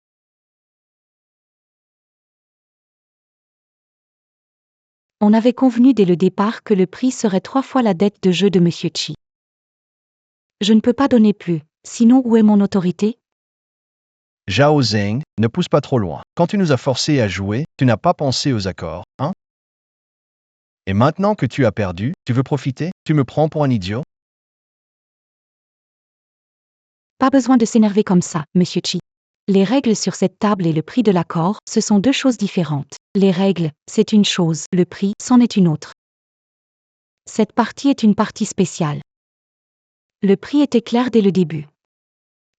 On avait convenu dès le départ que le prix serait 3 fois la dette de jeu de Monsieur Chi. Je ne peux pas donner plus, sinon où est mon autorité? Zhao Zeng, ne pousse pas trop loin. Quand tu nous as forcés à jouer, tu n'as pas pensé aux accords, hein? Et maintenant que tu as perdu, tu veux profiter? Tu me prends pour un idiot? Pas besoin de s'énerver comme ça, Monsieur Chi. Les règles sur cette table et le prix de l'accord, ce sont deux choses différentes. Les règles, c'est une chose, le prix, c'en est une autre. Cette partie est une partie spéciale. Le prix était clair dès le début.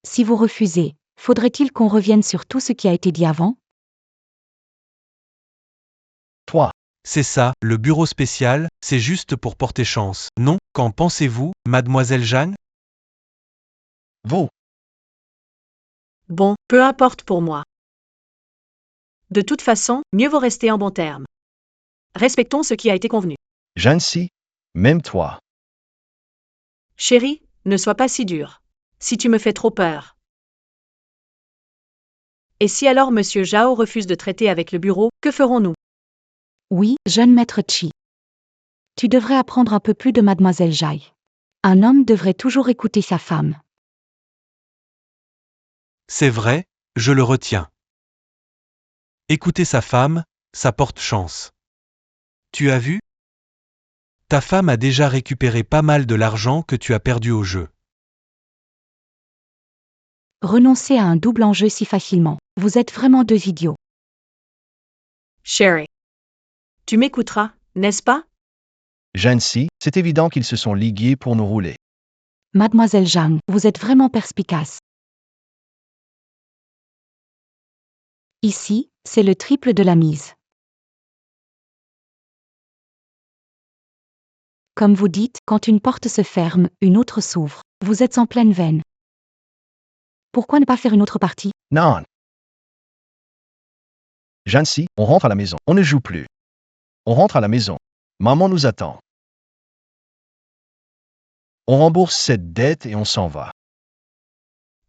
Si vous refusez, faudrait-il qu'on revienne sur tout ce qui a été dit avant? Toi, C'est ça, le bureau spécial, c'est juste pour porter chance. Non, qu'en pensez-vous, mademoiselle Zhang? vous, Bon, peu importe pour moi. De toute façon, mieux vaut rester en bons termes. Respectons ce qui a été convenu. Jancy, même toi. Chérie, ne sois pas si dur. Si tu me fais trop peur. Et si alors Monsieur Zhao refuse de traiter avec le bureau, que ferons-nous? Oui, jeune maître Chi. Tu devrais apprendre un peu plus de mademoiselle Zhai. Un homme devrait toujours écouter sa femme. C'est vrai, je le retiens. Écouter sa femme, ça porte chance. Tu as vu? Ta femme a déjà récupéré pas mal de l'argent que tu as perdu au jeu. Renoncer à un double enjeu si facilement. Vous êtes vraiment deux idiots. Sherry. Tu m'écouteras, n'est-ce pas? Jancy, c'est évident qu'ils se sont ligués pour nous rouler. Mademoiselle Zhang, vous êtes vraiment perspicace. Ici, c'est le triple de la mise. Comme vous dites, quand une porte se ferme, une autre s'ouvre. Vous êtes en pleine veine. Pourquoi ne pas faire une autre partie? Non. Jancy, on rentre à la maison. On ne joue plus. On rentre à la maison. Maman nous attend. On rembourse cette dette et on s'en va.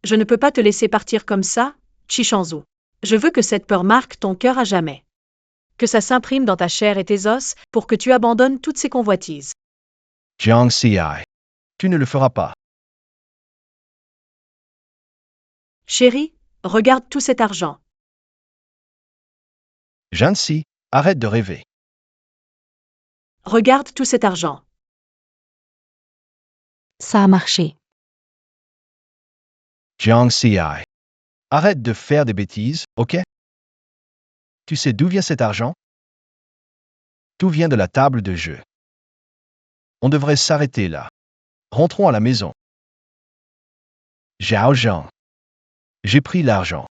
Je ne peux pas te laisser partir comme ça, Chichanzou. Je veux que cette peur marque ton cœur à jamais. Que ça s'imprime dans ta chair et tes os pour que tu abandonnes toutes ces convoitises. Jiang Ci. Tu ne le feras pas. Chérie, regarde tout cet argent. Jancy, arrête de rêver. Regarde tout cet argent. Ça a marché. Jiang Ci. Arrête de faire des bêtises, ok? Tu sais d'où vient cet argent? Tout vient de la table de jeu. On devrait s'arrêter là. Rentrons à la maison. Zhao Zhang. J'ai pris l'argent.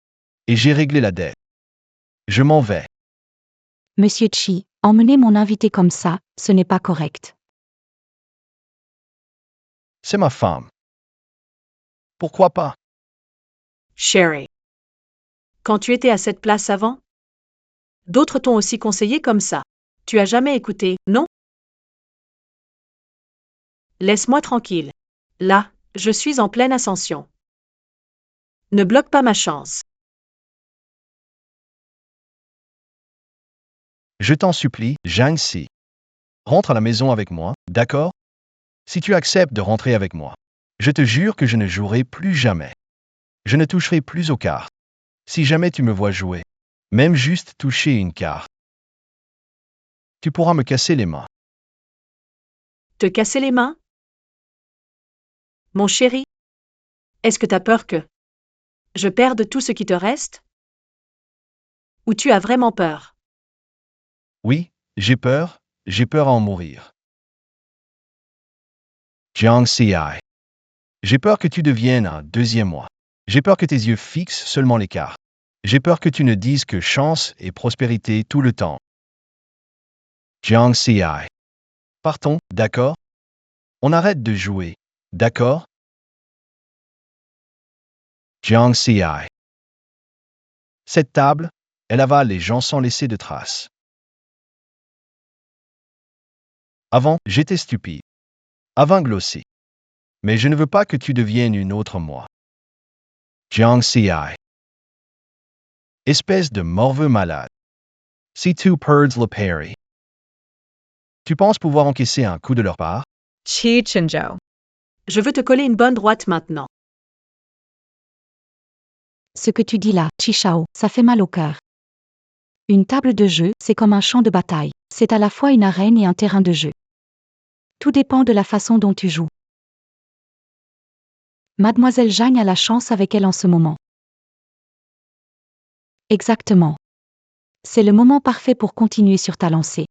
Et j'ai réglé la dette. Je m'en vais. Monsieur Chi, emmener mon invité comme ça, ce n'est pas correct. C'est ma femme. Pourquoi pas? Sherry. Quand tu étais à cette place avant? D'autres t'ont aussi conseillé comme ça. Tu as jamais écouté, non? Laisse-moi tranquille. Là, je suis en pleine ascension. Ne bloque pas ma chance. Je t'en supplie, Zhang Si. Rentre à la maison avec moi, d'accord? Si tu acceptes de rentrer avec moi, je te jure que je ne jouerai plus jamais. Je ne toucherai plus aux cartes. Si jamais tu me vois jouer, même juste toucher une carte, tu pourras me casser les mains. Te casser les mains? Mon chéri? Est-ce que t'as peur que je perde tout ce qui te reste? Ou tu as vraiment peur? Oui, j'ai peur à en mourir. Jiang Si. J'ai peur que tu deviennes un deuxième moi. J'ai peur que tes yeux fixent seulement les cartes. J'ai peur que tu ne dises que chance et prospérité tout le temps. Jiang Si. Partons, d'accord? On arrête de jouer, d'accord? Jiang Si. Cette table, elle avale les gens sans laisser de traces. Avant, j'étais stupide. Avant glossé. Mais je ne veux pas que tu deviennes une autre moi. Jiang Si. Espèce de morveux malade. Si tu perds le pari. Tu penses pouvoir encaisser un coup de leur part? Chi Chinjo. Je veux te coller une bonne droite maintenant. Ce que tu dis là, Chichao, ça fait mal au cœur. Une table de jeu, c'est comme un champ de bataille. C'est à la fois une arène et un terrain de jeu. Tout dépend de la façon dont tu joues. Mademoiselle Zhang a la chance avec elle en ce moment. Exactement. C'est le moment parfait pour continuer sur ta lancée.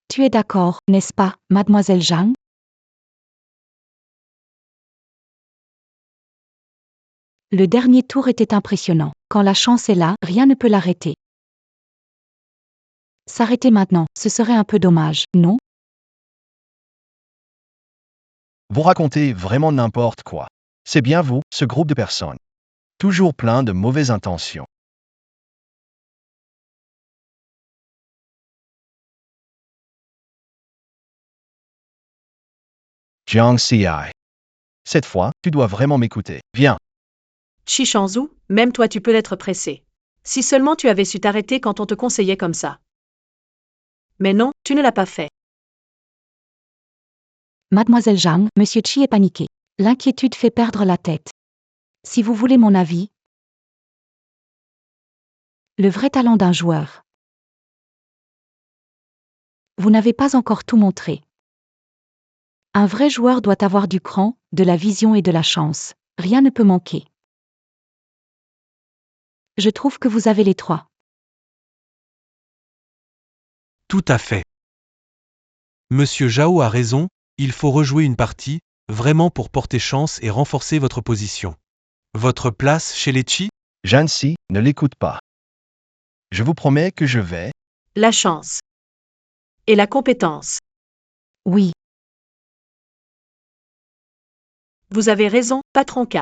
Tu es d'accord, n'est-ce pas, Mademoiselle Zhang? Le dernier tour était impressionnant. Quand la chance est là, rien ne peut l'arrêter. S'arrêter maintenant, ce serait un peu dommage, non? Vous racontez vraiment n'importe quoi. C'est bien vous, ce groupe de personnes. Toujours plein de mauvaises intentions. Jiang Si. Cette fois, tu dois vraiment m'écouter. Viens. Chi Shanzhu, même toi tu peux être pressé. Si seulement tu avais su t'arrêter quand on te conseillait comme ça. Mais non, tu ne l'as pas fait. Mademoiselle Zhang, Monsieur Chi est paniqué. L'inquiétude fait perdre la tête. Si vous voulez mon avis, le vrai talent d'un joueur. Vous n'avez pas encore tout montré. Un vrai joueur doit avoir du cran, de la vision et de la chance. Rien ne peut manquer. Je trouve que vous avez les trois. Tout à fait. Monsieur Zhao a raison, il faut rejouer une partie, vraiment pour porter chance et renforcer votre position. Votre place chez les Chi? Jeanne Si, ne l'écoute pas. Je vous promets que je vais. La chance. Et la compétence. Oui, Vous avez raison, patron K.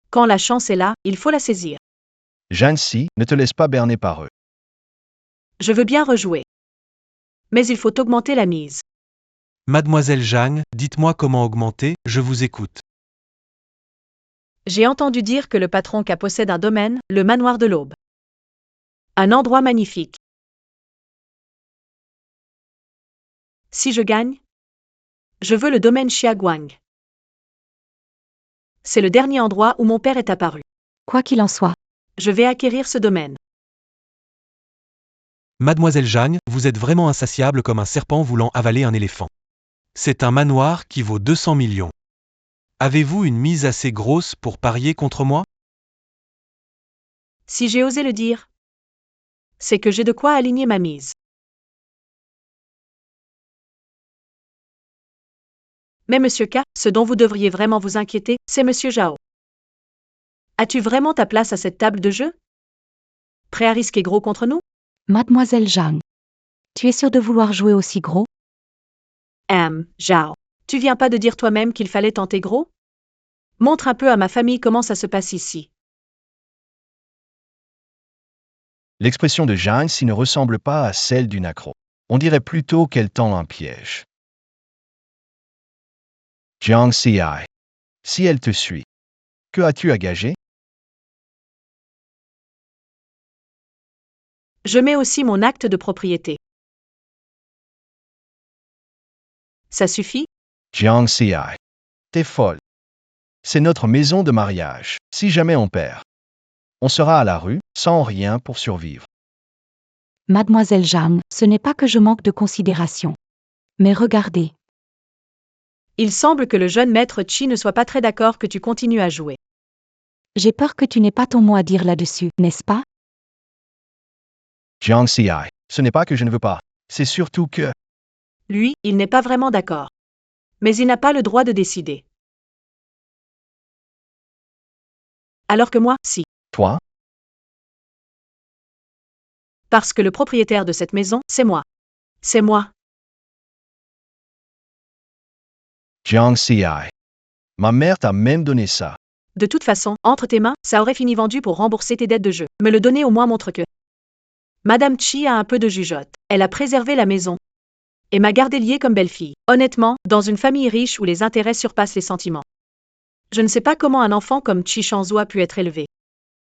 Quand la chance est là, il faut la saisir. Jeanne Si, ne te laisse pas berner par eux. Je veux bien rejouer. Mais il faut augmenter la mise. Mademoiselle Zhang, dites-moi comment augmenter, je vous écoute. J'ai entendu dire que le patron K possède un domaine, le manoir de l'Aube. Un endroit magnifique. Si je gagne, je veux le domaine Xiaguang. C'est le dernier endroit où mon père est apparu. quoi qu'il en soit. Je vais acquérir ce domaine. Mademoiselle Zhang, vous êtes vraiment insatiable comme un serpent voulant avaler un éléphant. C'est un manoir qui vaut 200 millions. Avez-vous une mise assez grosse pour parier contre moi? Si j'ai osé le dire, c'est que j'ai de quoi aligner ma mise. Mais Monsieur K, ce dont vous devriez vraiment vous inquiéter, c'est Monsieur Zhao. As-tu vraiment ta place à cette table de jeu? Prêt à risquer gros contre nous? Mademoiselle Zhang. Tu es sûre de vouloir jouer aussi gros? Zhao. Tu viens pas de dire toi-même qu'il fallait tenter gros? Montre un peu à ma famille comment ça se passe ici. L'expression de Jeanne Si ne ressemble pas à celle d'une accro. On dirait plutôt qu'elle tend un piège. Jiang Si. Si elle te suit. Que as-tu à gager? Je mets aussi mon acte de propriété. Ça suffit? Jiang Si. T'es folle. C'est notre maison de mariage. Si jamais on perd, on sera à la rue, sans rien pour survivre. Mademoiselle Zhang, ce n'est pas que je manque de considération. Mais regardez, Il semble que le jeune maître Chi ne soit pas très d'accord que tu continues à jouer. j'ai peur que tu n'aies pas ton mot à dire là-dessus, n'est-ce pas? Jiang Si. Ce n'est pas que je ne veux pas. C'est surtout que... Lui, il n'est pas vraiment d'accord. Mais il n'a pas le droit de décider. Alors que moi, si. Toi? Parce que le propriétaire de cette maison, c'est moi. C'est moi. Jiang Si. Ma mère t'a même donné ça. De toute façon, entre tes mains, ça aurait fini vendu pour rembourser tes dettes de jeu. Me le donner au moins montre que Madame Chi a un peu de jugeote. Elle a préservé la maison. et m'a gardée liée comme belle-fille. Honnêtement, dans une famille riche où les intérêts surpassent les sentiments. Je ne sais pas comment un enfant comme Chi Shanzhou a pu être élevé.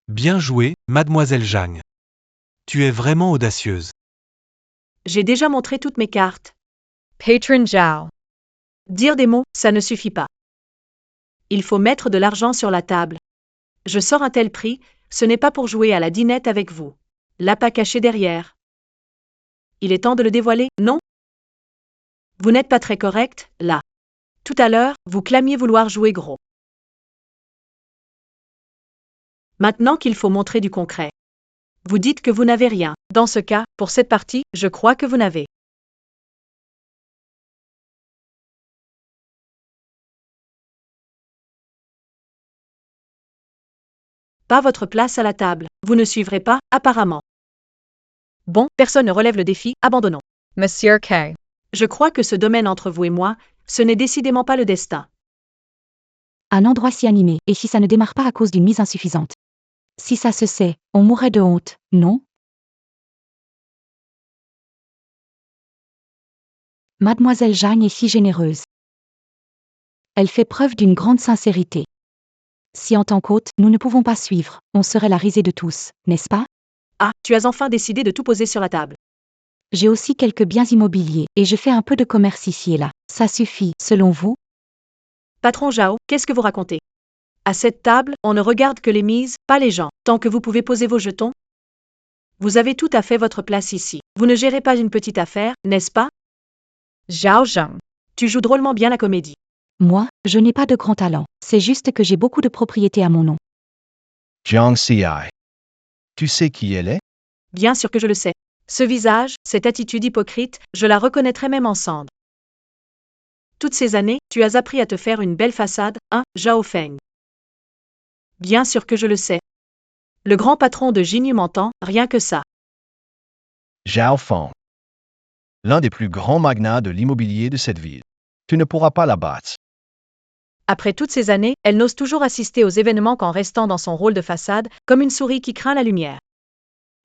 Bien joué, mademoiselle Zhang. Tu es vraiment audacieuse. J'ai déjà montré toutes mes cartes. Patron Zhao. Dire des mots, ça ne suffit pas. Il faut mettre de l'argent sur la table. Je sors un tel prix, ce n'est pas pour jouer à la dinette avec vous. L'appât caché derrière. Il est temps de le dévoiler, non? Vous n'êtes pas très correct, là. Tout à l'heure, vous clamiez vouloir jouer gros. Maintenant qu'il faut montrer du concret. Vous dites que vous n'avez rien. Dans ce cas, pour cette partie, je crois que vous n'avez pas votre place à la table. Vous ne suivrez pas, apparemment. Bon, personne ne relève le défi, abandonnons. Monsieur K. Je crois que ce domaine entre vous et moi, ce n'est décidément pas le destin. Un endroit si animé, et si ça ne démarre pas à cause d'une mise insuffisante. Si ça se sait, on mourrait de honte, non? Mademoiselle Jeanne est si généreuse. Elle fait preuve d'une grande sincérité. Si en tant qu'hôte, nous ne pouvons pas suivre, on serait la risée de tous, n'est-ce pas? Ah, tu as enfin décidé de tout poser sur la table. J'ai aussi quelques biens immobiliers, et je fais un peu de commerce ici et là. Ça suffit, selon vous? Patron Zhao, qu'est-ce que vous racontez? À cette table, on ne regarde que les mises, pas les gens. Tant que vous pouvez poser vos jetons, vous avez tout à fait votre place ici. Vous ne gérez pas une petite affaire, n'est-ce pas? Zhao Zheng. Tu joues drôlement bien la comédie. Moi, je n'ai pas de grand talent, c'est juste que j'ai beaucoup de propriétés à mon nom. Jiang Si. Tu sais qui elle est? Bien sûr que je le sais. Ce visage, cette attitude hypocrite, je la reconnaîtrais même en cendres. Toutes ces années, tu as appris à te faire une belle façade, hein, Zhao Feng? Bien sûr que je le sais. Le grand patron de Jinyu m'entend, rien que ça. Zhao Feng. L'un des plus grands magnats de l'immobilier de cette ville. Tu ne pourras pas la battre. Après toutes ces années, elle n'ose toujours assister aux événements qu'en restant dans son rôle de façade, comme une souris qui craint la lumière.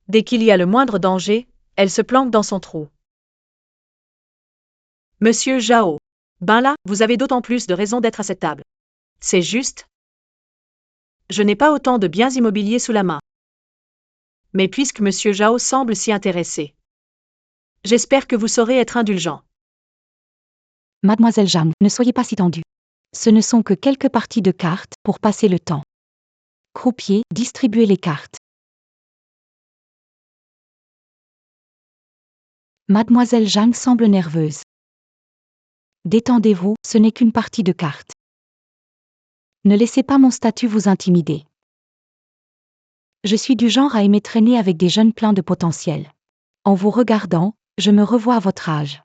Dès qu'il y a le moindre danger, elle se planque dans son trou. Monsieur Zhao. Ben là, vous avez d'autant plus de raisons d'être à cette table. C'est juste. Je n'ai pas autant de biens immobiliers sous la main. Mais puisque Monsieur Zhao semble s'y intéresser, j'espère que vous saurez être indulgent. Mademoiselle Jeanne, ne soyez pas si tendue. Ce ne sont que quelques parties de cartes pour passer le temps. Croupier, distribuez les cartes. Mademoiselle Jeanne semble nerveuse. Détendez-vous, ce n'est qu'une partie de cartes. Ne laissez pas mon statut vous intimider. Je suis du genre à aimer traîner avec des jeunes pleins de potentiel. En vous regardant, je me revois à votre âge.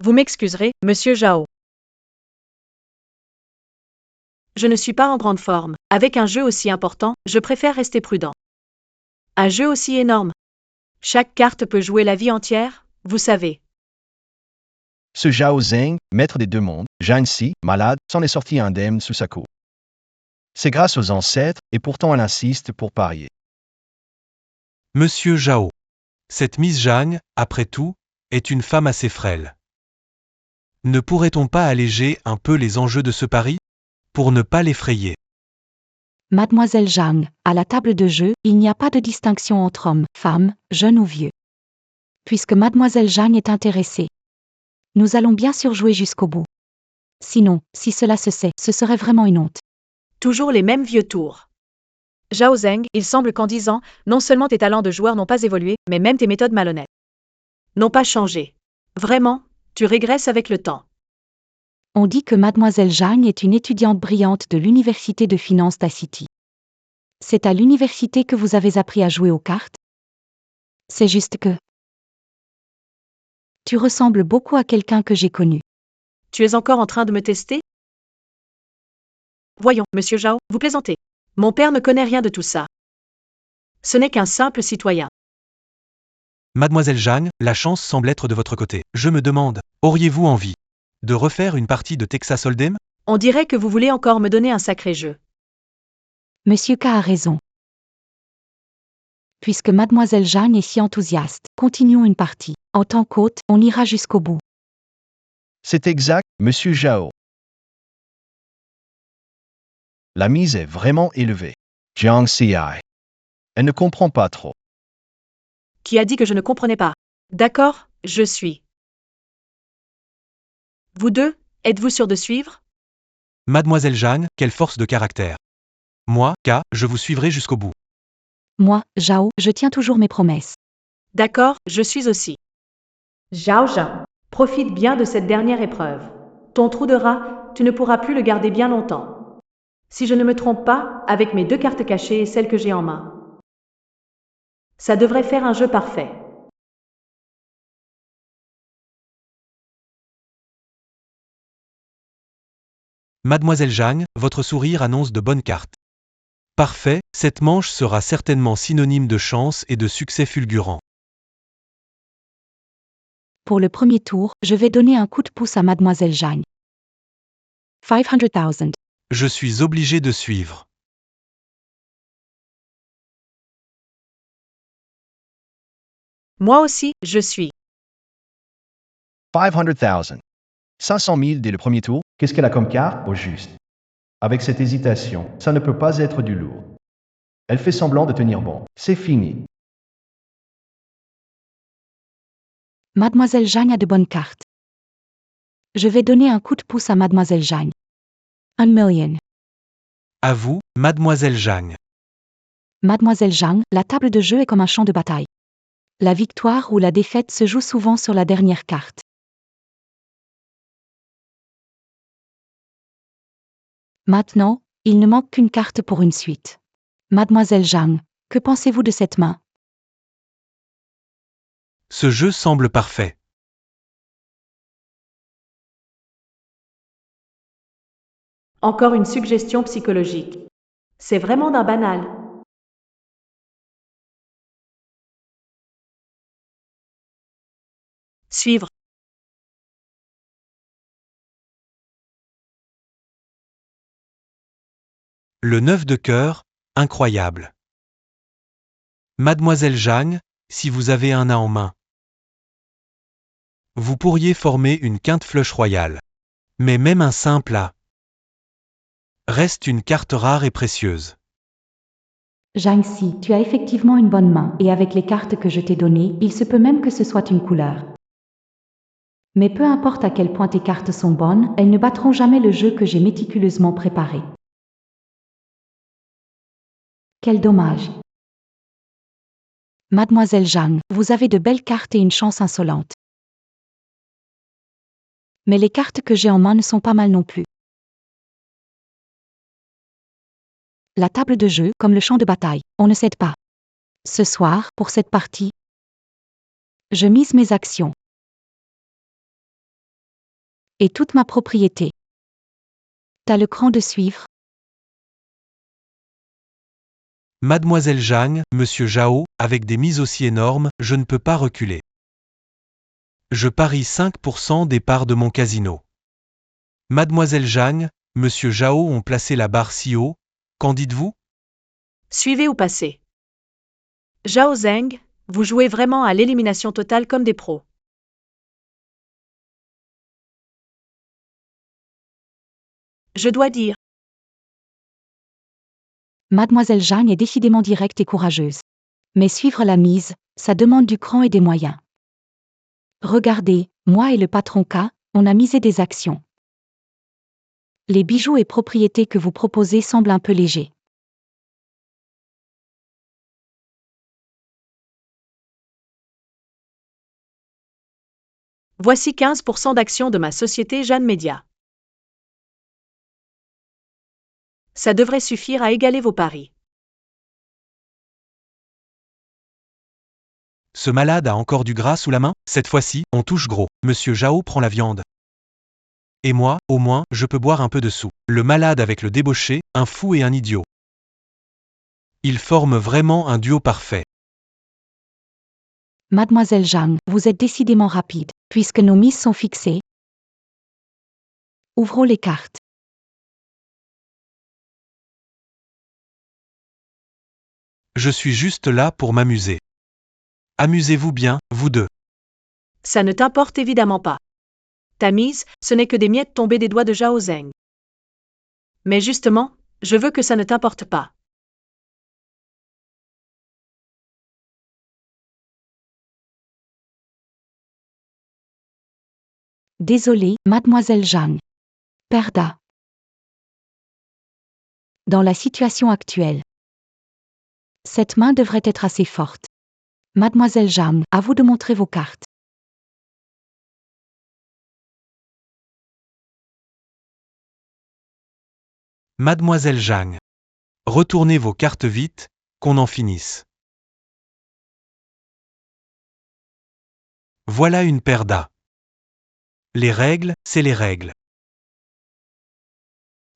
Vous m'excuserez, Monsieur Zhao. Je ne suis pas en grande forme. Avec un jeu aussi important, je préfère rester prudent. Un jeu aussi énorme. Chaque carte peut jouer la vie entière, vous savez. Ce Zhao Zeng, maître des deux mondes, Jiang Si, malade, s'en est sorti indemne sous sa coupe. C'est grâce aux ancêtres, et pourtant elle insiste pour parier. Monsieur Zhao. Cette Miss Zhang, après tout, est une femme assez frêle. Ne pourrait-on pas alléger un peu les enjeux de ce pari? Pour ne pas l'effrayer. Mademoiselle Jeanne, à la table de jeu, il n'y a pas de distinction entre hommes, femmes, jeunes ou vieux. Puisque Mademoiselle Jeanne est intéressée, nous allons bien sûr jouer jusqu'au bout. Sinon, si cela se sait, ce serait vraiment une honte. Toujours les mêmes vieux tours. Zhao Zeng, il semble qu'en 10 ans, non seulement tes talents de joueur n'ont pas évolué, mais même tes méthodes malhonnêtes n'ont pas changé. Vraiment, tu régresses avec le temps. On dit que Mademoiselle Jeanne est une étudiante brillante de l'Université de Finance d'Acity. C'est à l'université que vous avez appris à jouer aux cartes? C'est juste que... Tu ressembles beaucoup à quelqu'un que j'ai connu. Tu es encore en train de me tester? Voyons, Monsieur Zhao, vous plaisantez. Mon père ne connaît rien de tout ça. Ce n'est qu'un simple citoyen. Mademoiselle Zhang, la chance semble être de votre côté. Je me demande, auriez-vous envie de refaire une partie de Texas Hold'em? On dirait que vous voulez encore me donner un sacré jeu. Monsieur K a raison. Puisque Mademoiselle Jeanne est si enthousiaste, continuons une partie. En tant qu'hôte, on ira jusqu'au bout. C'est exact, Monsieur Zhao. La mise est vraiment élevée. Jiang Xi. Elle ne comprend pas trop. Qui a dit que je ne comprenais pas? D'accord, je suis. Vous deux, êtes-vous sûrs de suivre? Mademoiselle Jeanne, quelle force de caractère. Moi, K, je vous suivrai jusqu'au bout. Moi, Zhao, je tiens toujours mes promesses. D'accord, je suis aussi. Zhao Zhang, profite bien de cette dernière épreuve. Ton trou de rat, tu ne pourras plus le garder bien longtemps. Si je ne me trompe pas, avec mes 2 cartes cachées et celles que j'ai en main. Ça devrait faire un jeu parfait. Mademoiselle Jeanne, votre sourire annonce de bonnes cartes. Parfait, cette manche sera certainement synonyme de chance et de succès fulgurant. Pour le premier tour, je vais donner un coup de pouce à Mademoiselle Jeanne. 500,000. Je suis obligé de suivre. Moi aussi, je suis. 500,000. 500 000 dès le premier tour. Qu'est-ce qu'elle a comme carte? Au juste. Avec cette hésitation, ça ne peut pas être du lourd. Elle fait semblant de tenir bon. C'est fini. Mademoiselle Jeanne a de bonnes cartes. Je vais donner un coup de pouce à Mademoiselle Jeanne. 1 million. À vous, Mademoiselle Jeanne. Mademoiselle Jeanne, la table de jeu est comme un champ de bataille. La victoire ou la défaite se joue souvent sur la dernière carte. Maintenant, il ne manque qu'une carte pour une suite. Mademoiselle Jeanne, que pensez-vous de cette main? Ce jeu semble parfait. Encore une suggestion psychologique. C'est vraiment d'un banal. Suivre. Le 9 de cœur, incroyable. Mademoiselle Jeanne, si vous avez un as en main. Vous pourriez former une quinte flush royale. Mais même un simple as reste une carte rare et précieuse. Jeanne, si tu as effectivement une bonne main, et avec les cartes que je t'ai données, il se peut même que ce soit une couleur. Mais peu importe à quel point tes cartes sont bonnes, elles ne battront jamais le jeu que j'ai méticuleusement préparé. Quel dommage. Mademoiselle Jeanne, vous avez de belles cartes et une chance insolente. Mais les cartes que j'ai en main ne sont pas mal non plus. La table de jeu, comme le champ de bataille, on ne cède pas. Ce soir, pour cette partie, je mise mes actions. Et toute ma propriété. T'as le cran de suivre? Mademoiselle Jeanne, Monsieur Zhao, avec des mises aussi énormes, je ne peux pas reculer. Je parie 5% des parts de mon casino. Mademoiselle Jeanne, Monsieur Zhao ont placé la barre si haut, qu'en dites-vous? Suivez ou passez. Zhao Zeng, vous jouez vraiment à l'élimination totale comme des pros. Je dois dire. Mademoiselle Jeanne est décidément directe et courageuse. Mais suivre la mise, ça demande du cran et des moyens. Regardez, moi et le patron K, on a misé des actions. Les bijoux et propriétés que vous proposez semblent un peu légers. Voici 15% d'actions de ma société Jeanne Média. Ça devrait suffire à égaler vos paris. Ce malade a encore du gras sous la main? Cette fois-ci, on touche gros. Monsieur Zhao prend la viande. Et moi, au moins, je peux boire un peu de sou. Le malade avec le débauché, un fou et un idiot. Ils forment vraiment un duo parfait. Mademoiselle Jeanne, vous êtes décidément rapide. Puisque nos mises sont fixées, ouvrons les cartes. « je suis juste là pour m'amuser. Amusez-vous bien, vous deux. Ça ne t'importe évidemment pas. Tamise, ce n'est que des miettes tombées des doigts de Zhao Zeng. Mais justement, je veux que ça ne t'importe pas. Désolée, mademoiselle Zhang. Perda. Dans la situation actuelle, cette main devrait être assez forte. Mademoiselle Zhang, à vous de montrer vos cartes. Mademoiselle Zhang. Retournez vos cartes vite, qu'on en finisse. Voilà une perda. Les règles, c'est les règles.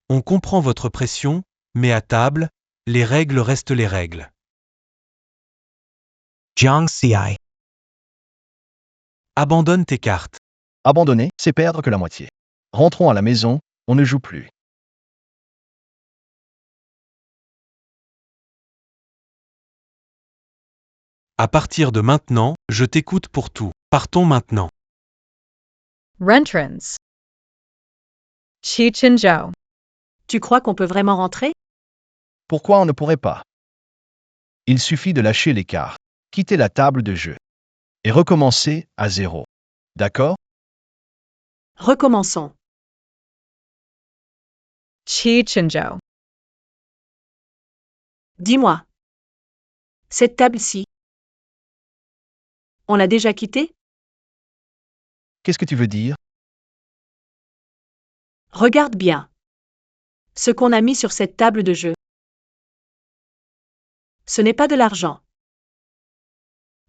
On comprend votre pression, mais à table, les règles restent les règles. Jiang Ci. Abandonne tes cartes. Abandonner, c'est perdre que la moitié. Rentrons à la maison, on ne joue plus. À partir de maintenant, je t'écoute pour tout. Partons maintenant. Rentrance. Qi Chenzhou. Tu crois qu'on peut vraiment rentrer? Pourquoi on ne pourrait pas? Il suffit de lâcher les cartes, quitter la table de jeu et recommencer à zéro. D'accord? Recommençons. Qi Chenzhou. Dis-moi. Cette table-ci, on l'a déjà quittée? Qu'est-ce que tu veux dire? Regarde bien. Ce qu'on a mis sur cette table de jeu. Ce n'est pas de l'argent.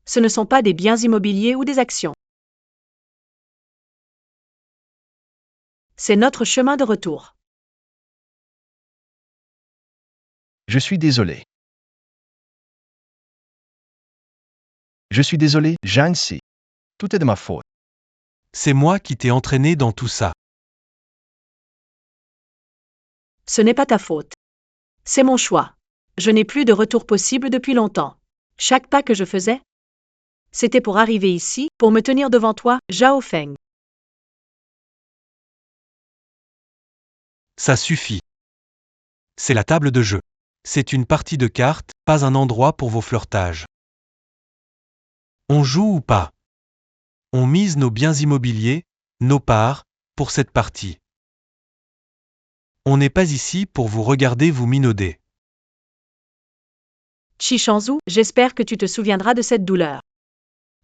Ce ne sont pas des biens immobiliers ou des actions. C'est notre chemin de retour. Je suis désolé. Je suis désolé, Jeanne C. Tout est de ma faute. C'est moi qui t'ai entraîné dans tout ça. Ce n'est pas ta faute. C'est mon choix. Je n'ai plus de retour possible depuis longtemps. Chaque pas que je faisais, c'était pour arriver ici, pour me tenir devant toi, Zhao Feng. Ça suffit. C'est la table de jeu. C'est une partie de cartes, pas un endroit pour vos flirtages. On joue ou pas? On mise nos biens immobiliers, nos parts, pour cette partie. On n'est pas ici pour vous regarder vous minauder. Qi Shangzhu, j'espère que tu te souviendras de cette douleur.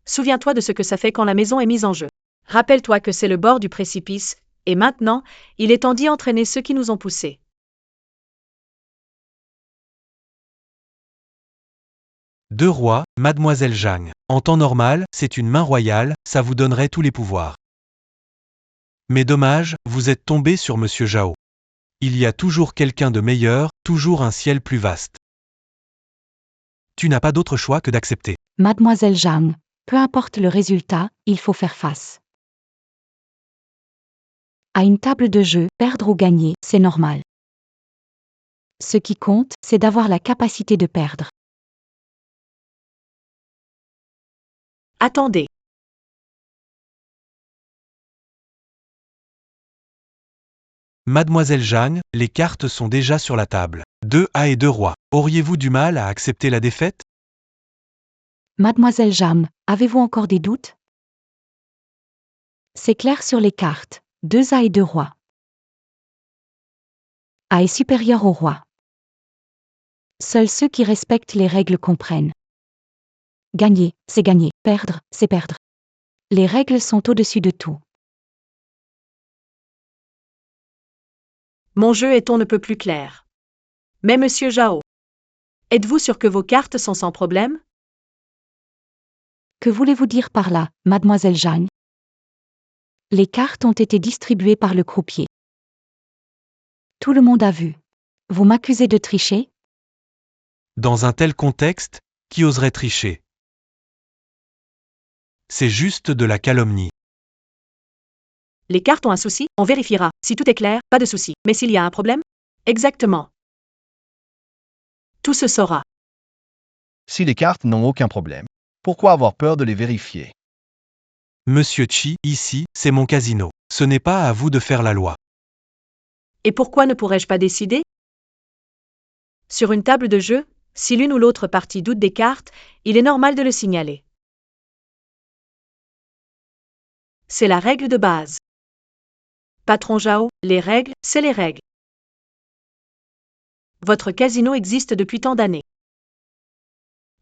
Souviens-toi de ce que ça fait quand la maison est mise en jeu. Rappelle-toi que c'est le bord du précipice, et maintenant, il est temps d'y entraîner ceux qui nous ont poussés. Deux rois, mademoiselle Zhang. En temps normal, c'est une main royale, ça vous donnerait tous les pouvoirs. Mais dommage, vous êtes tombé sur monsieur Zhao. Il y a toujours quelqu'un de meilleur, toujours un ciel plus vaste. Tu n'as pas d'autre choix que d'accepter. Mademoiselle Zhang, peu importe le résultat, il faut faire face. À une table de jeu, perdre ou gagner, c'est normal. Ce qui compte, c'est d'avoir la capacité de perdre. Attendez. Mademoiselle Zhang, les cartes sont déjà sur la table. 2 as et 2 rois. Auriez-vous du mal à accepter la défaite? Mademoiselle Zhang, avez-vous encore des doutes? C'est clair sur les cartes. 2 as et 2 rois. A est supérieur au roi. Seuls ceux qui respectent les règles comprennent. Gagner, c'est gagner. Perdre, c'est perdre. Les règles sont au-dessus de tout. Mon jeu est on ne peut plus clair. Mais monsieur Zhao, êtes-vous sûr que vos cartes sont sans problème? Que voulez-vous dire par là, mademoiselle Zhang? Les cartes ont été distribuées par le croupier. Tout le monde a vu. Vous m'accusez de tricher? Dans un tel contexte, qui oserait tricher? C'est juste de la calomnie. Les cartes ont un souci, on vérifiera. Si tout est clair, pas de souci. Mais s'il y a un problème? Exactement. Tout se saura. Si les cartes n'ont aucun problème, pourquoi avoir peur de les vérifier? Monsieur Chi, ici, c'est mon casino. Ce n'est pas à vous de faire la loi. Et pourquoi ne pourrais-je pas décider? Sur une table de jeu, si l'une ou l'autre partie doute des cartes, il est normal de le signaler. C'est la règle de base. Patron Zhao, les règles, c'est les règles. Votre casino existe depuis tant d'années.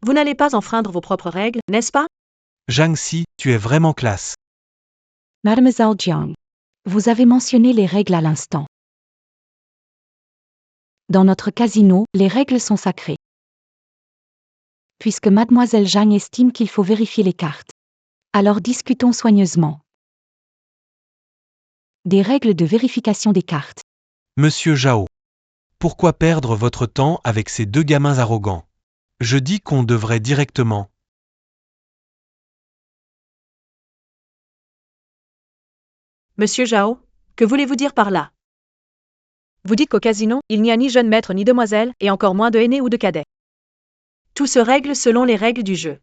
Vous n'allez pas enfreindre vos propres règles, n'est-ce pas? Zhang Si, tu es vraiment classe. Mademoiselle Jiang, vous avez mentionné les règles à l'instant. Dans notre casino, les règles sont sacrées. Puisque Mademoiselle Zhang estime qu'il faut vérifier les cartes. Alors discutons soigneusement. Des règles de vérification des cartes. Monsieur Zhao. Pourquoi perdre votre temps avec ces deux gamins arrogants? Je dis qu'on devrait directement. Monsieur Zhao, que voulez-vous dire par là? Vous dites qu'au casino, il n'y a ni jeune maître ni demoiselle, et encore moins de aînés ou de cadets. Tout se règle selon les règles du jeu.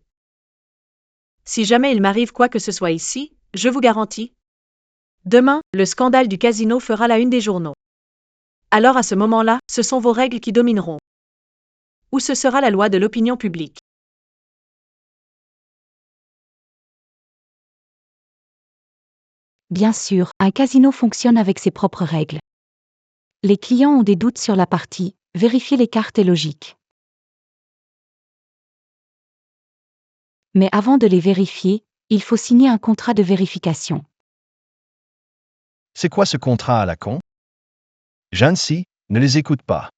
Si jamais il m'arrive quoi que ce soit ici, je vous garantis. Demain, le scandale du casino fera la une des journaux. Alors à ce moment-là, ce sont vos règles qui domineront. Ou ce sera la loi de l'opinion publique. Bien sûr, un casino fonctionne avec ses propres règles. Les clients ont des doutes sur la partie, vérifier les cartes est logique. Mais avant de les vérifier, il faut signer un contrat de vérification. C'est quoi ce contrat à la con? Jancy, ne les écoute pas.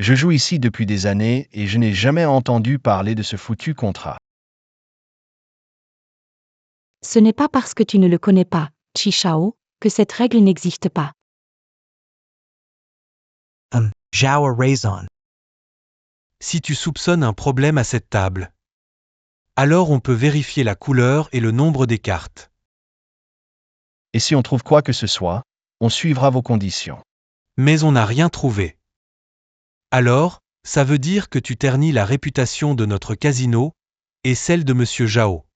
Je joue ici depuis des années et je n'ai jamais entendu parler de ce foutu contrat. Ce n'est pas parce que tu ne le connais pas, Chi Shao, que cette règle n'existe pas. Zhao a raison. Si tu soupçonnes un problème à cette table, alors on peut vérifier la couleur et le nombre des cartes. Et si on trouve quoi que ce soit, on suivra vos conditions. Mais on n'a rien trouvé. Alors, ça veut dire que tu ternis la réputation de notre casino et celle de Monsieur Zhao.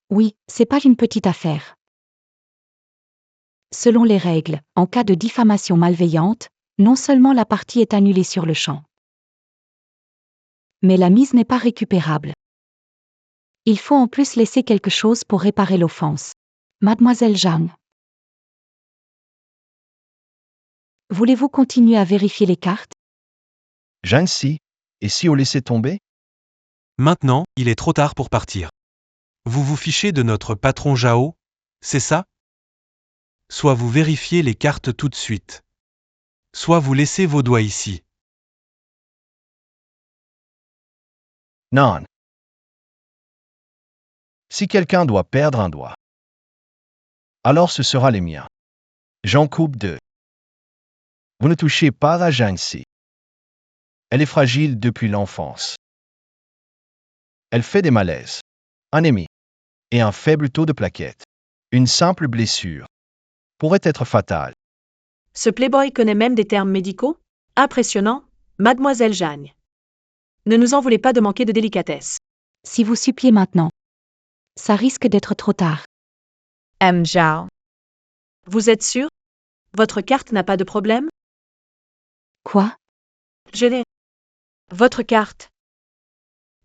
Oui, c'est pas une petite affaire. Selon les règles, en cas de diffamation malveillante, non seulement la partie est annulée sur le champ, mais la mise n'est pas récupérable. Il faut en plus laisser quelque chose pour réparer l'offense. Mademoiselle Zhang. Voulez-vous continuer à vérifier les cartes? Jancy, et si on laissait tomber? Maintenant, il est trop tard pour partir. Vous vous fichez de notre patron Zhao, c'est ça? Soit vous vérifiez les cartes tout de suite. Soit vous laissez vos doigts ici. Non. Si quelqu'un doit perdre un doigt, alors ce sera les miens. J'en coupe deux. Vous ne touchez pas à Jancy. Elle est fragile depuis l'enfance. Elle fait des malaises, anémie et un faible taux de plaquettes. Une simple blessure pourrait être fatale. Ce playboy connaît même des termes médicaux? Impressionnant, Mademoiselle Jeanne. Ne nous en voulez pas de manquer de délicatesse. Si vous suppliez maintenant, ça risque d'être trop tard. M. Zhao. Vous êtes sûr? Votre carte n'a pas de problème? Quoi? Je l'ai. Votre carte.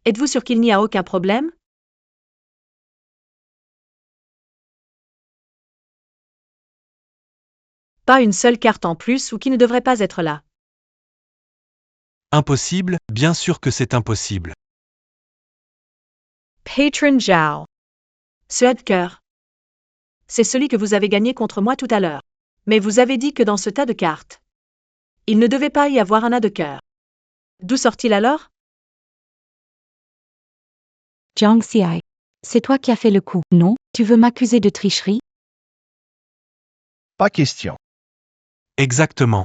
Êtes-vous sûr qu'il n'y a aucun problème? Pas une seule carte en plus ou qui ne devrait pas être là. Impossible, bien sûr que c'est impossible. Patron Zhao. Ce head cœur. C'est celui que vous avez gagné contre moi tout à l'heure. Mais vous avez dit que dans ce tas de cartes, il ne devait pas y avoir un as de cœur. D'où sort-il alors? Jiang Xiai. C'est toi qui as fait le coup, non? Tu veux m'accuser de tricherie? Pas question. Exactement.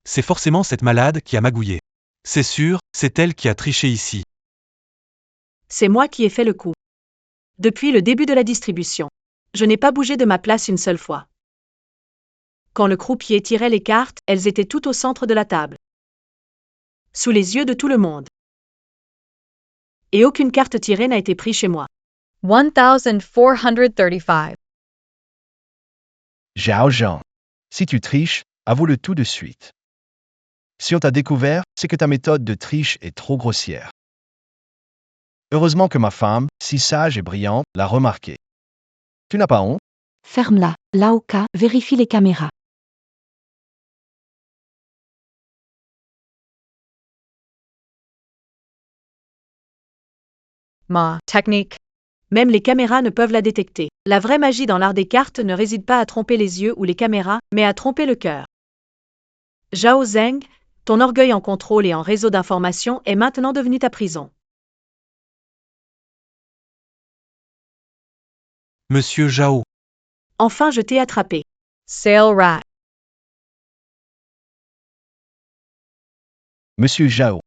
C'est forcément cette malade qui a magouillé. C'est sûr, c'est elle qui a triché ici. C'est moi qui ai fait le coup. Depuis le début de la distribution. Je n'ai pas bougé de ma place une seule fois. Quand le croupier tirait les cartes, elles étaient tout au centre de la table. Sous les yeux de tout le monde. Et aucune carte tirée n'a été prise chez moi. 1435. Zhao Zhang. Si tu triches, avoue-le tout de suite. Si on t'a découvert, c'est que ta méthode de triche est trop grossière. Heureusement que ma femme, si sage et brillante, l'a remarqué. Tu n'as pas honte? Ferme-la. Laoka, vérifie les caméras. Ma technique. Même les caméras ne peuvent la détecter. La vraie magie dans l'art des cartes ne réside pas à tromper les yeux ou les caméras, mais à tromper le cœur. Zhao Zeng, ton orgueil en contrôle et en réseau d'information est maintenant devenu ta prison. Monsieur Zhao, Enfin, je t'ai attrapé. Sale rat. Monsieur Zhao,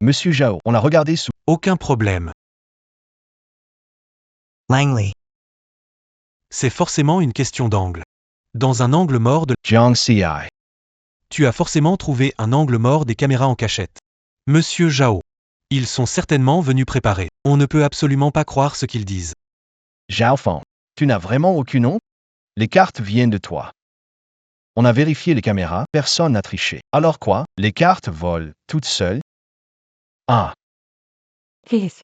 on l'a regardé sous. aucun problème. Langley. C'est forcément une question d'angle. Dans un angle mort de... Jiang Ci. Tu as forcément trouvé un angle mort des caméras en cachette. Monsieur Zhao. Ils sont certainement venus préparer. On ne peut absolument pas croire ce qu'ils disent. Zhao Fan. Tu n'as vraiment aucune honte? Les cartes viennent de toi. On a vérifié les caméras, personne n'a triché. Alors quoi? Les cartes volent, toutes seules? Ah, Fils.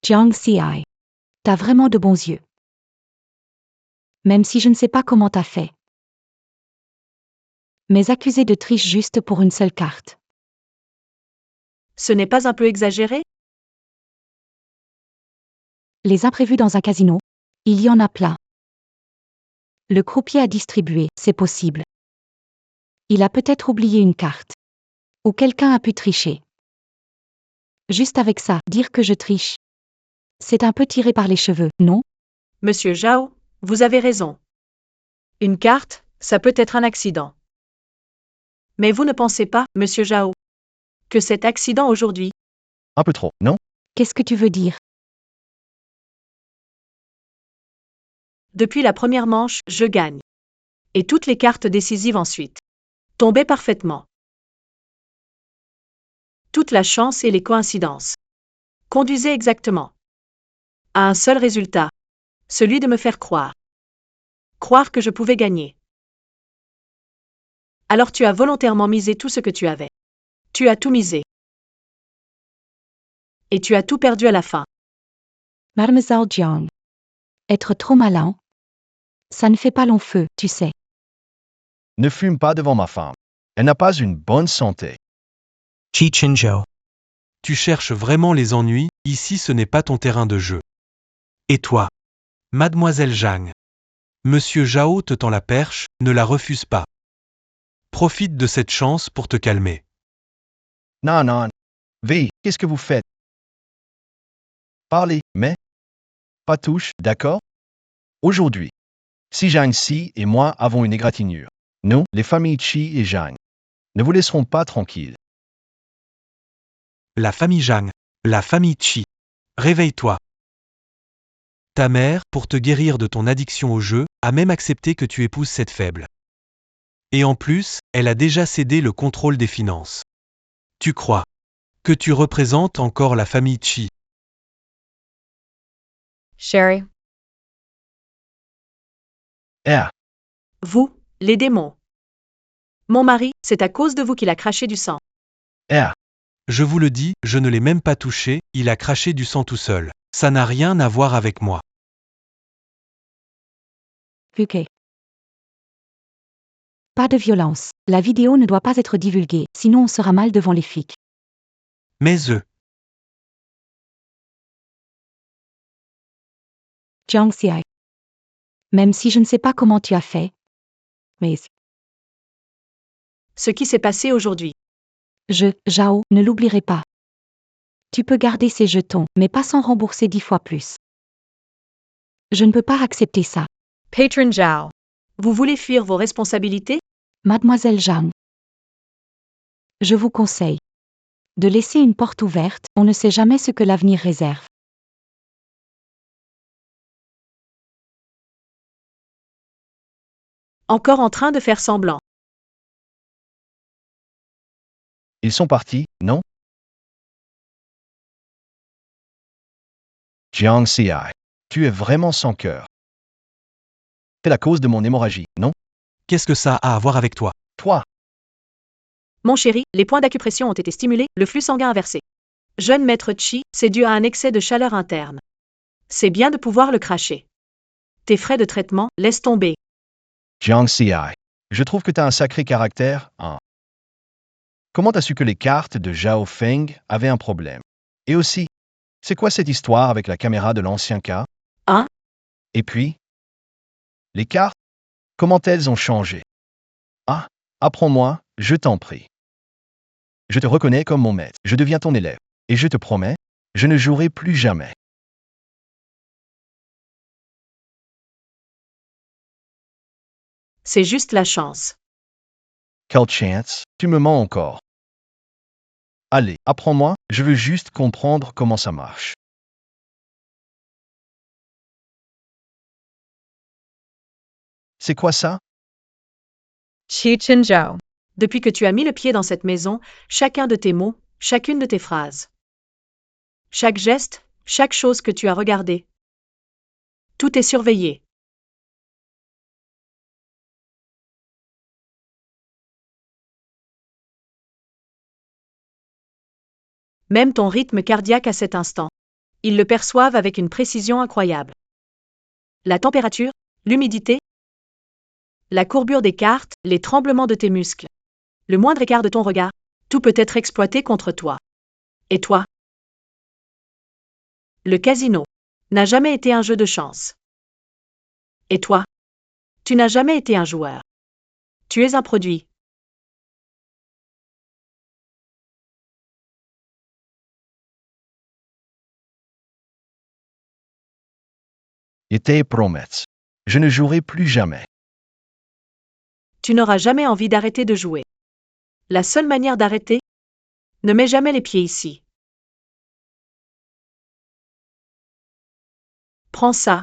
Jiang Ci. T'as vraiment de bons yeux. Même si je ne sais pas comment t'as fait. Mais accusé de triche juste pour une seule carte. Ce n'est pas un peu exagéré? Les imprévus dans un casino, il y en a plein. Le croupier a distribué, c'est possible. Il a peut-être oublié une carte. Ou quelqu'un a pu tricher. Juste avec ça, dire que je triche. C'est un peu tiré par les cheveux, non? Monsieur Zhao, vous avez raison. Une carte, ça peut être un accident. Mais vous ne pensez pas, Monsieur Zhao, que cet accident aujourd'hui, un peu trop, non? Qu'est-ce que tu veux dire? depuis la première manche, je gagne. Et toutes les cartes décisives ensuite tombaient parfaitement. Toute la chance et les coïncidences conduisaient exactement à un seul résultat, celui de me faire croire que je pouvais gagner. Alors tu as volontairement misé tout ce que tu avais. Tu as tout misé. Et tu as tout perdu à la fin. Mademoiselle Jiang. Être trop malin? Ça ne fait pas long feu, tu sais. Ne fume pas devant ma femme. Elle n'a pas une bonne santé. Chi Chinzhou. Tu cherches vraiment les ennuis, ici ce n'est pas ton terrain de jeu. Et toi? Mademoiselle Zhang. Monsieur Zhao te tend la perche, ne la refuse pas. Profite de cette chance pour te calmer. Non. V, qu'est-ce que vous faites? Parlez, mais pas touche, d'accord? Aujourd'hui, si Zhang Ci et moi avons une égratignure, nous, les familles Qi et Zhang, ne vous laisserons pas tranquilles. La famille Zhang, la famille Qi. Réveille-toi. Ta mère, pour te guérir de ton addiction au jeu, a même accepté que tu épouses cette faible. Et en plus, elle a déjà cédé le contrôle des finances. Tu crois que tu représentes encore la famille Qi? Sherry. Ah, Vous, les démons. Mon mari, c'est à cause de vous qu'il a craché du sang. ah, Je vous le dis, je ne l'ai même pas touché, il a craché du sang tout seul. Ça n'a rien à voir avec moi. Ok. Pas de violence. La vidéo ne doit pas être divulguée, sinon on sera mal devant les flics. Mais eux, Jiang Ci. Même si je ne sais pas comment tu as fait. Mais Ce qui s'est passé aujourd'hui. Zhao, ne l'oublierai pas. Tu peux garder ces jetons, mais pas sans rembourser 10 fois plus. Je ne peux pas accepter ça. Patron Zhao. Vous voulez fuir vos responsabilités? Mademoiselle Zhang. Je vous conseille de laisser une porte ouverte, on ne sait jamais ce que l'avenir réserve. Encore en train de faire semblant. ils sont partis, non? Jiang Si, tu es vraiment sans cœur. C'est la cause de mon hémorragie, non? Qu'est-ce que ça a à voir avec toi? Toi, Mon chéri, les points d'acupression ont été stimulés, le flux sanguin inversé. Jeune maître Chi, c'est dû à un excès de chaleur interne. C'est bien de pouvoir le cracher. Tes frais de traitement, laisse tomber. Jiang Si, je trouve que t'as un sacré caractère, hein. Comment t'as su que les cartes de Zhao Feng avaient un problème? Et aussi, c'est quoi cette histoire avec la caméra de l'ancien cas? Hein? Et puis, les cartes, comment elles ont changé? Ah, apprends-moi, je t'en prie. Je te reconnais comme mon maître, je deviens ton élève, et je te promets, je ne jouerai plus jamais. C'est juste la chance. Quelle chance, tu me mens encore. Allez, apprends-moi, je veux juste comprendre comment ça marche. C'est quoi ça? Chechen Zhao. Depuis que tu as mis le pied dans cette maison, chacun de tes mots, chacune de tes phrases, chaque geste, chaque chose que tu as regardée, tout est surveillé. Même ton rythme cardiaque à cet instant. Ils le perçoivent avec une précision incroyable. La température, l'humidité, la courbure des cartes, les tremblements de tes muscles. Le moindre écart de ton regard, tout peut être exploité contre toi. Et toi? Le casino n'a jamais été un jeu de chance. Et toi? Tu n'as jamais été un joueur. Tu es un produit. Et tes promesses. Je ne jouerai plus jamais. Tu n'auras jamais envie d'arrêter de jouer. La seule manière d'arrêter? Ne mets jamais les pieds ici. Prends ça.